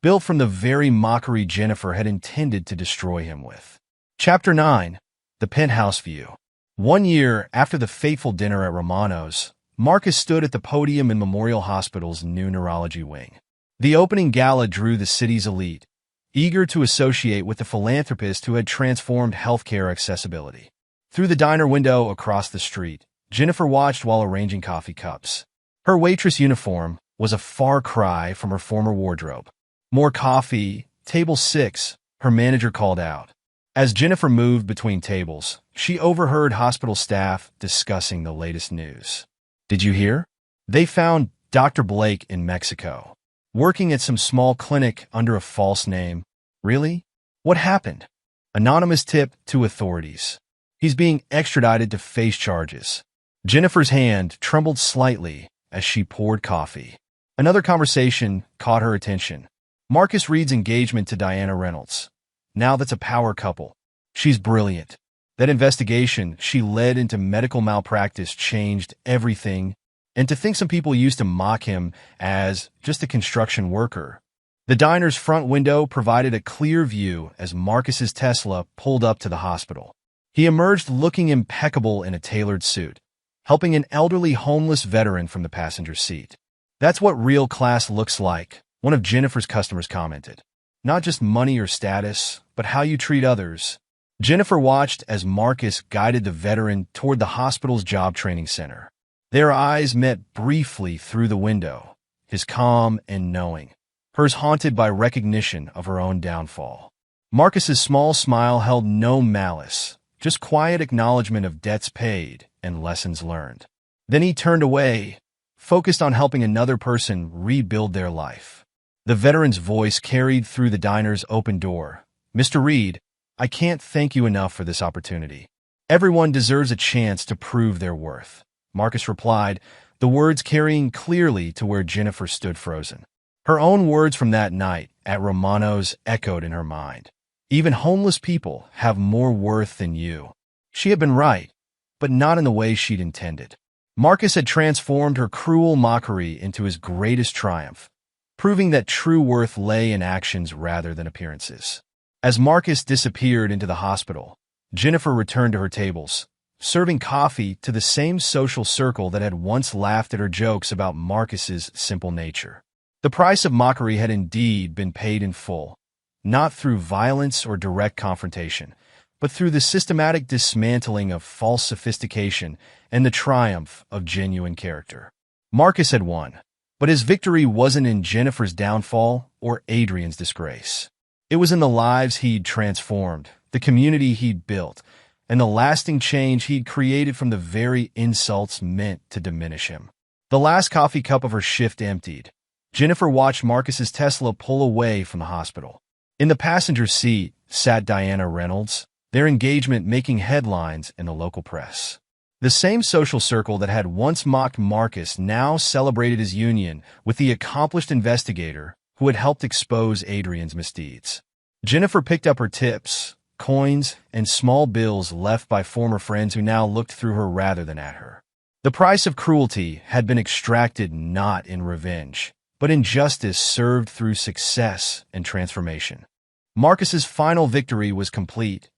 built from the very mockery Jennifer had intended to destroy him with. Chapter 9. The Penthouse View. 1 year after the fateful dinner at Romano's, Marcus stood at the podium in Memorial Hospital's new neurology wing. The opening gala drew the city's elite, eager to associate with the philanthropist who had transformed healthcare accessibility. Through the diner window across the street, Jennifer watched while arranging coffee cups. Her waitress uniform was a far cry from her former wardrobe. "More coffee, table 6, her manager called out. As Jennifer moved between tables, she overheard hospital staff discussing the latest news. "Did you hear? They found Dr. Blake in Mexico, working at some small clinic under a false name." "Really? What happened?" "Anonymous tip to authorities. He's being extradited to face charges." Jennifer's hand trembled slightly as she poured coffee. Another conversation caught her attention. Marcus Reed's engagement to Diana Reynolds. Now that's a power couple. She's brilliant. That investigation she led into medical malpractice changed everything, and to think some people used to mock him as just a construction worker. The diner's front window provided a clear view as Marcus's Tesla pulled up to the hospital. He emerged looking impeccable in a tailored suit, helping an elderly homeless veteran from the passenger seat. "That's what real class looks like," one of Jennifer's customers commented. "Not just money or status, but how you treat others." Jennifer watched as Marcus guided the veteran toward the hospital's job training center. Their eyes met briefly through the window, his calm and knowing, hers haunted by recognition of her own downfall. Marcus's small smile held no malice, just quiet acknowledgement of debts paid and lessons learned. Then he turned away, focused on helping another person rebuild their life. The veteran's voice carried through the diner's open door. "Mr. Reed, I can't thank you enough for this opportunity. Everyone deserves a chance to prove their worth." Marcus replied, the words carrying clearly to where Jennifer stood frozen. Her own words from that night at Romano's echoed in her mind. "Even homeless people have more worth than you." She had been right, but not in the way she'd intended. Marcus had transformed her cruel mockery into his greatest triumph, proving that true worth lay in actions rather than appearances. As Marcus disappeared into the hospital, Jennifer returned to her tables, serving coffee to the same social circle that had once laughed at her jokes about Marcus's simple nature. The price of mockery had indeed been paid in full, not through violence or direct confrontation, but through the systematic dismantling of false sophistication and the triumph of genuine character. Marcus had won, but his victory wasn't in Jennifer's downfall or Adrian's disgrace. It was in the lives he'd transformed, the community he'd built, and the lasting change he'd created from the very insults meant to diminish him. The last coffee cup of her shift emptied. Jennifer watched Marcus's Tesla pull away from the hospital. In the passenger seat sat Diana Reynolds, their engagement making headlines in the local press. The same social circle that had once mocked Marcus now celebrated his union with the accomplished investigator who had helped expose Adrian's misdeeds. Jennifer picked up her tips, coins, and small bills left by former friends who now looked through her rather than at her. The price of cruelty had been extracted not in revenge, but in justice served through success and transformation. Marcus's final victory was complete,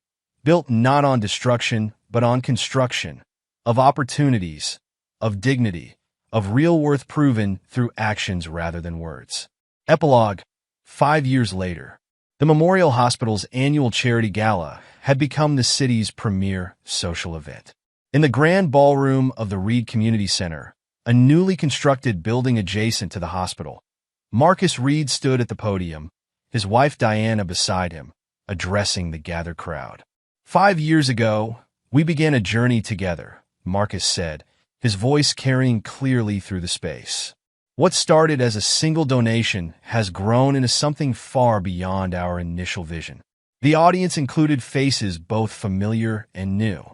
built not on destruction, but on construction, of opportunities, of dignity, of real worth proven through actions rather than words. Epilogue. 5 years later, the Memorial Hospital's annual charity gala had become the city's premier social event. In the grand ballroom of the Reed Community Center, a newly constructed building adjacent to the hospital, Marcus Reed stood at the podium, his wife Diana beside him, addressing the gathered crowd. 5 years ago, we began a journey together, Marcus said, his voice carrying clearly through the space. What started as a single donation has grown into something far beyond our initial vision. The audience included faces both familiar and new.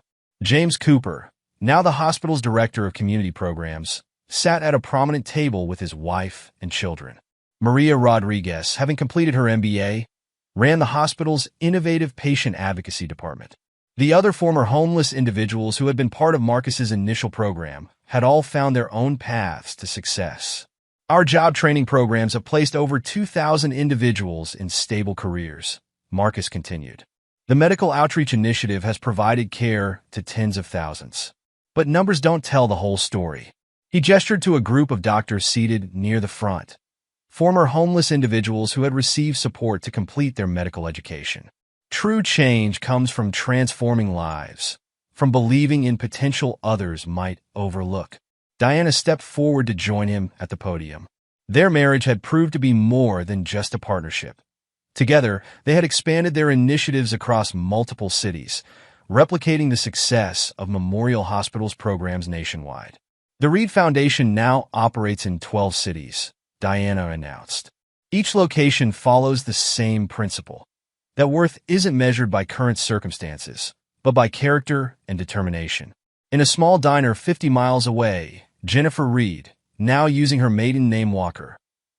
James Cooper, now the hospital's director of community programs, sat at a prominent table with his wife and children. Maria Rodriguez, having completed her MBA, ran the hospital's innovative patient advocacy department. The other former homeless individuals who had been part of Marcus's initial program had all found their own paths to success. Our job training programs have placed over 2,000 individuals in stable careers, Marcus continued. The medical outreach initiative has provided care to tens of thousands. But numbers don't tell the whole story. He gestured to a group of doctors seated near the front, former homeless individuals who had received support to complete their medical education. True change comes from transforming lives, from believing in potential others might overlook. Diana stepped forward to join him at the podium. Their marriage had proved to be more than just a partnership. Together, they had expanded their initiatives across multiple cities, replicating the success of Memorial Hospital's programs nationwide. The Reed Foundation now operates in 12 cities, Diana announced. Each location follows the same principle, that worth isn't measured by current circumstances, but by character and determination. In a small diner 50 miles away, Jennifer Reed, now using her maiden name Walker,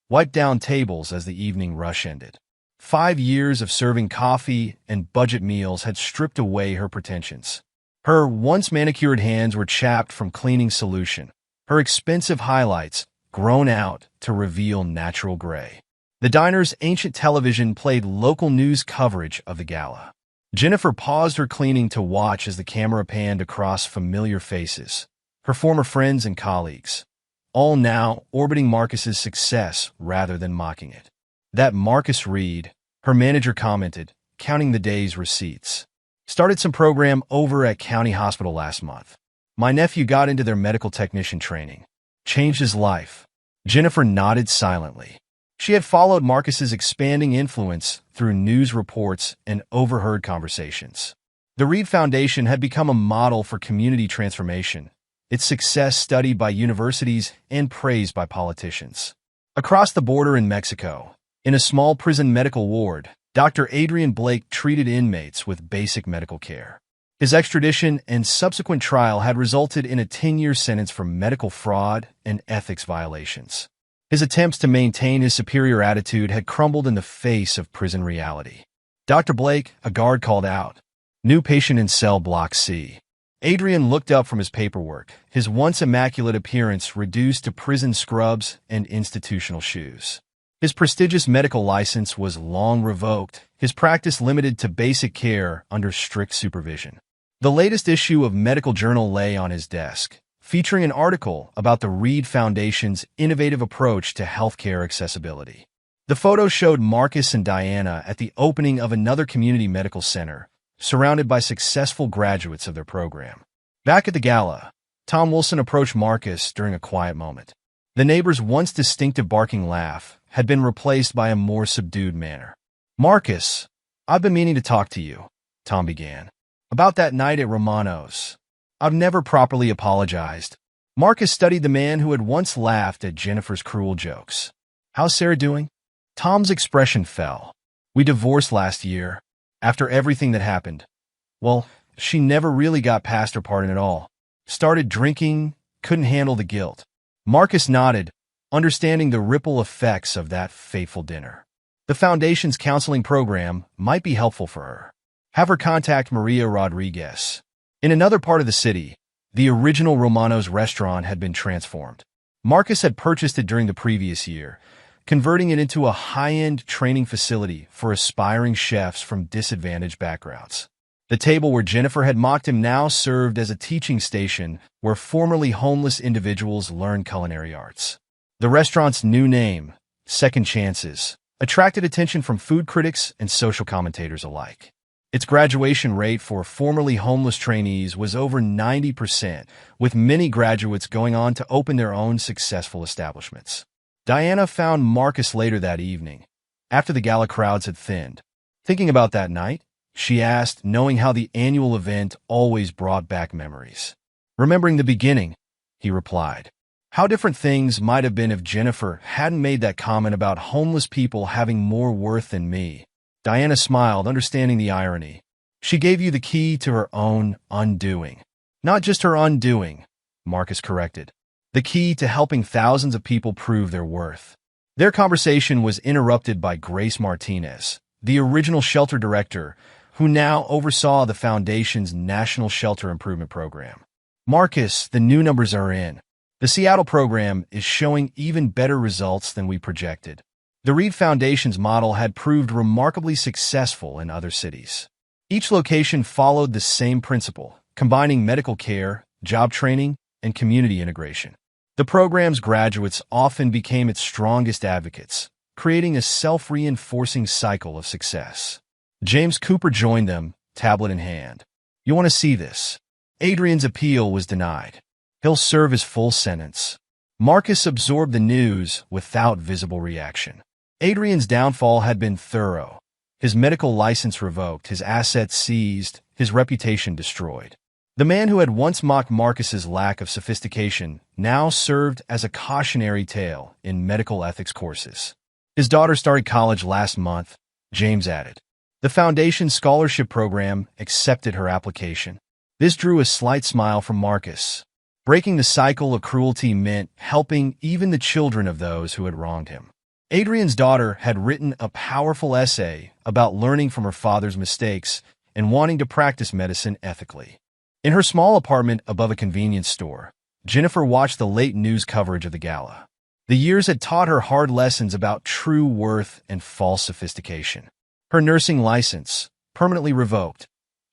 wiped down tables as the evening rush ended. 5 years of serving coffee and budget meals had stripped away her pretensions. Her once manicured hands were chapped from cleaning solution, her expensive highlights grown out to reveal natural gray. The diner's ancient television played local news coverage of the gala. Jennifer paused her cleaning to watch as the camera panned across familiar faces, her former friends and colleagues, all now orbiting Marcus's success rather than mocking it. That Marcus Reed, her manager commented, counting the day's receipts, started some program over at County Hospital last month. My nephew got into their medical technician training. Changed his life. Jennifer nodded silently. She had followed Marcus's expanding influence through news reports and overheard conversations. The Reed Foundation had become a model for community transformation, its success studied by universities and praised by politicians. Across the border in Mexico, in a small prison medical ward, Dr. Adrian Blake treated inmates with basic medical care. His extradition and subsequent trial had resulted in a 10-year sentence for medical fraud and ethics violations. His attempts to maintain his superior attitude had crumbled in the face of prison reality. Dr. Blake, a guard called out, "New patient in cell block C." Adrian looked up from his paperwork, his once immaculate appearance reduced to prison scrubs and institutional shoes. His prestigious medical license was long revoked, his practice limited to basic care under strict supervision. The latest issue of Medical Journal lay on his desk, featuring an article about the Reed Foundation's innovative approach to healthcare accessibility. The photo showed Marcus and Diana at the opening of another community medical center, surrounded by successful graduates of their program. Back at the gala, Tom Wilson approached Marcus during a quiet moment. The neighbor's once distinctive barking laugh had been replaced by a more subdued manner. "Marcus, I've been meaning to talk to you," Tom began. "About that night at Romano's. I've never properly apologized." Marcus studied the man who had once laughed at Jennifer's cruel jokes. "How's Sarah doing?" Tom's expression fell. "We divorced last year, after everything that happened. Well, she never really got past her part in it all. Started drinking, couldn't handle the guilt." Marcus nodded, understanding the ripple effects of that fateful dinner. The Foundation's counseling program might be helpful for her. Have her contact Maria Rodriguez. In another part of the city, the original Romano's restaurant had been transformed. Marcus had purchased it during the previous year, converting it into a high-end training facility for aspiring chefs from disadvantaged backgrounds. The table where Jennifer had mocked him now served as a teaching station where formerly homeless individuals learned culinary arts. The restaurant's new name, Second Chances, attracted attention from food critics and social commentators alike. Its graduation rate for formerly homeless trainees was over 90%, with many graduates going on to open their own successful establishments. Diana found Marcus later that evening, after the gala crowds had thinned. Thinking about that night, she asked, knowing how the annual event always brought back memories. "Remembering the beginning," he replied. "How different things might have been if Jennifer hadn't made that comment about homeless people having more worth than me." Diana smiled, understanding the irony. "She gave you the key to her own undoing." "Not just her undoing," Marcus corrected. "The key to helping thousands of people prove their worth." Their conversation was interrupted by Grace Martinez, the original shelter director, who now oversaw the Foundation's National Shelter Improvement Program. Marcus, the new numbers are in. The Seattle program is showing even better results than we projected. The Reed Foundation's model had proved remarkably successful in other cities. Each location followed the same principle, combining medical care, job training, and community integration. The program's graduates often became its strongest advocates, creating a self-reinforcing cycle of success. James Cooper joined them, tablet in hand. "You want to see this?" Adrian's appeal was denied. "He'll serve his full sentence." Marcus absorbed the news without visible reaction. Adrian's downfall had been thorough. His medical license revoked, his assets seized, his reputation destroyed. The man who had once mocked Marcus's lack of sophistication now served as a cautionary tale in medical ethics courses. His daughter started college last month, James added. The Foundation's scholarship program accepted her application. This drew a slight smile from Marcus. Breaking the cycle of cruelty meant helping even the children of those who had wronged him. Adrian's daughter had written a powerful essay about learning from her father's mistakes and wanting to practice medicine ethically. In her small apartment above a convenience store, Jennifer watched the late news coverage of the gala. The years had taught her hard lessons about true worth and false sophistication. Her nursing license, permanently revoked,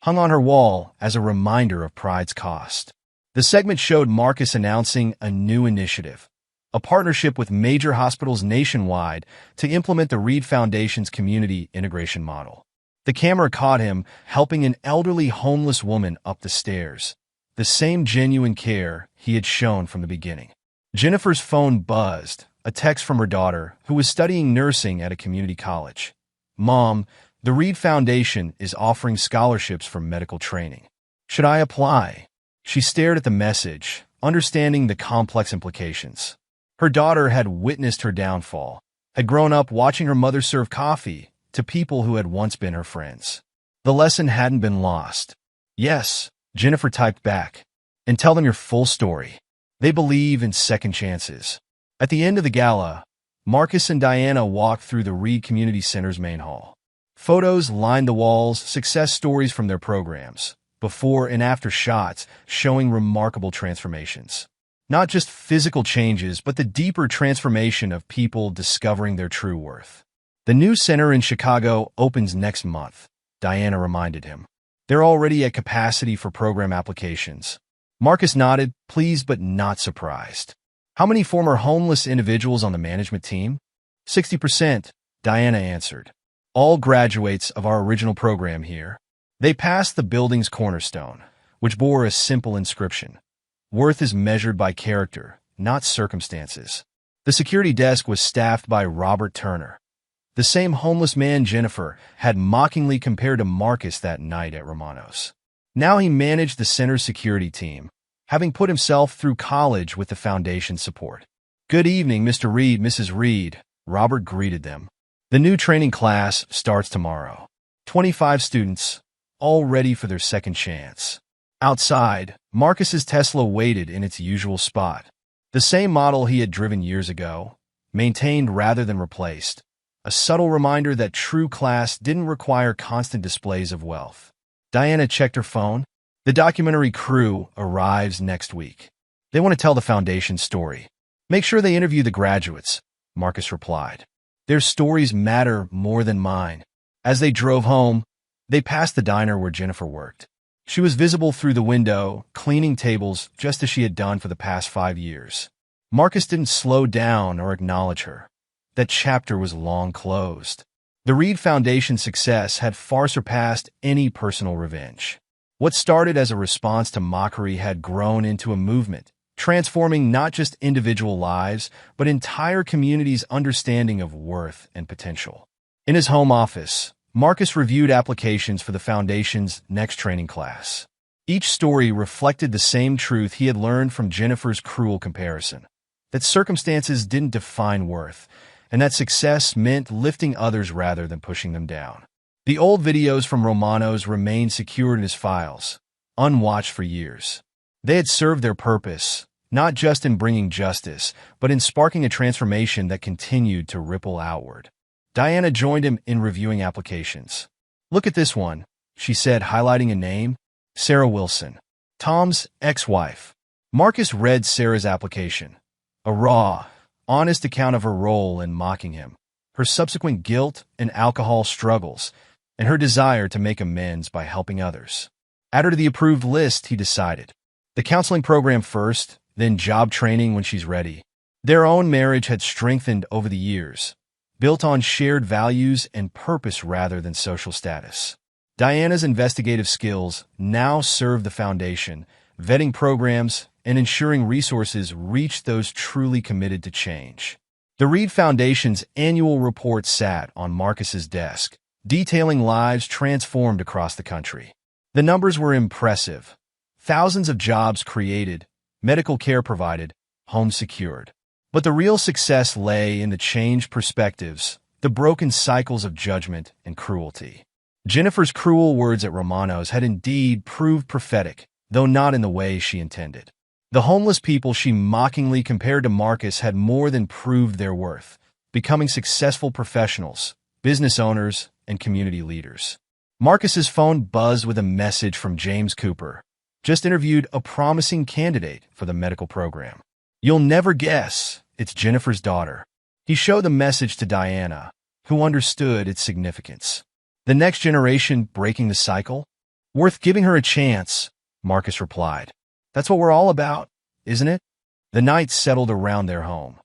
hung on her wall as a reminder of pride's cost. The segment showed Marcus announcing a new initiative, a partnership with major hospitals nationwide to implement the Reed Foundation's community integration model. The camera caught him helping an elderly homeless woman up the stairs, the same genuine care he had shown from the beginning. Jennifer's phone buzzed, a text from her daughter, who was studying nursing at a community college. "Mom, the Reed Foundation is offering scholarships for medical training. Should I apply?" She stared at the message, understanding the complex implications. Her daughter had witnessed her downfall, had grown up watching her mother serve coffee to people who had once been her friends. The lesson hadn't been lost. "Yes," Jennifer typed back, "and tell them your full story. They believe in second chances." At the end of the gala, Marcus and Diana walked through the Reed Community Center's main hall. Photos lined the walls, success stories from their programs, before and after shots showing remarkable transformations. Not just physical changes, but the deeper transformation of people discovering their true worth. "The new center in Chicago opens next month," Diana reminded him. "They're already at capacity for program applications." Marcus nodded, pleased but not surprised. "How many former homeless individuals on the management team?" 60%, Diana answered. "All graduates of our original program here." They passed the building's cornerstone, which bore a simple inscription: "Worth is measured by character, not circumstances." The security desk was staffed by Robert Turner, the same homeless man Jennifer had mockingly compared to Marcus that night at Romano's. Now he managed the center's security team, having put himself through college with the Foundation's support. "Good evening, Mr. Reed, Mrs. Reed," Robert greeted them. "The new training class starts tomorrow. 25 students, all ready for their second chance." Outside, Marcus's Tesla waited in its usual spot. The same model he had driven years ago, maintained rather than replaced. A subtle reminder that true class didn't require constant displays of wealth. Diana checked her phone. "The documentary crew arrives next week. They want to tell the Foundation's story. Make sure they interview the graduates," Marcus replied. "Their stories matter more than mine." As they drove home, they passed the diner where Jennifer worked. She was visible through the window, cleaning tables just as she had done for the past 5 years. Marcus didn't slow down or acknowledge her. That chapter was long closed. The Reed Foundation's success had far surpassed any personal revenge. What started as a response to mockery had grown into a movement, transforming not just individual lives, but entire communities' understanding of worth and potential. In his home office, Marcus reviewed applications for the Foundation's next training class. Each story reflected the same truth he had learned from Jennifer's cruel comparison: that circumstances didn't define worth, and that success meant lifting others rather than pushing them down. The old videos from Romano's remained secured in his files, unwatched for years. They had served their purpose, not just in bringing justice, but in sparking a transformation that continued to ripple outward. Diana joined him in reviewing applications. "Look at this one," she said, highlighting a name, Sarah Wilson, Tom's ex-wife. Marcus read Sarah's application, a raw, honest account of her role in mocking him, her subsequent guilt and alcohol struggles, and her desire to make amends by helping others. Add her to the approved list, he decided. The counseling program first, then job training when she's ready. Their own marriage had strengthened over the years, built on shared values and purpose rather than social status. Diana's investigative skills now serve the foundation, vetting programs and ensuring resources reach those truly committed to change. The Reed Foundation's annual report sat on Marcus's desk, detailing lives transformed across the country. The numbers were impressive. Thousands of jobs created, medical care provided, homes secured. But the real success lay in the changed perspectives, the broken cycles of judgment and cruelty. Jennifer's cruel words at Romano's had indeed proved prophetic, though not in the way she intended. The homeless people she mockingly compared to Marcus had more than proved their worth, becoming successful professionals, business owners, and community leaders. Marcus's phone buzzed with a message from James Cooper. Just interviewed a promising candidate for the medical program. "You'll never guess, it's Jennifer's daughter." He showed the message to Diana, who understood its significance. The next generation breaking the cycle? "Worth giving her a chance," Marcus replied. "That's what we're all about, isn't it?" The night settled around their home.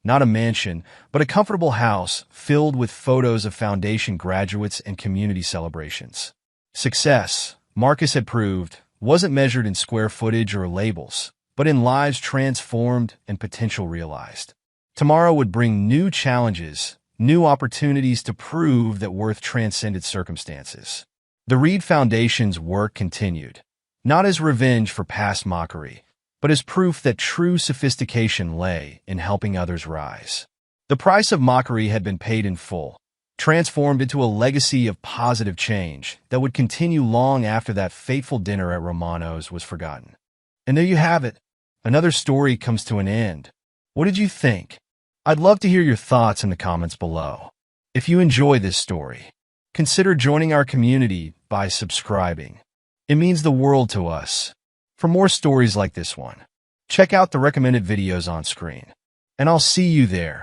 Not a mansion, but a comfortable house filled with photos of foundation graduates and community celebrations. Success, Marcus had proved, wasn't measured in square footage or labels, but in lives transformed and potential realized. Tomorrow would bring new challenges, new opportunities to prove that worth transcended circumstances. The Reed Foundation's work continued, not as revenge for past mockery, but as proof that true sophistication lay in helping others rise. The price of mockery had been paid in full, transformed into a legacy of positive change that would continue long after that fateful dinner at Romano's was forgotten. And there you have it. Another story comes to an end. What did you think? I'd love to hear your thoughts in the comments below. If you enjoy this story, consider joining our community by subscribing. It means the world to us. For more stories like this one, check out the recommended videos on screen, and I'll see you there.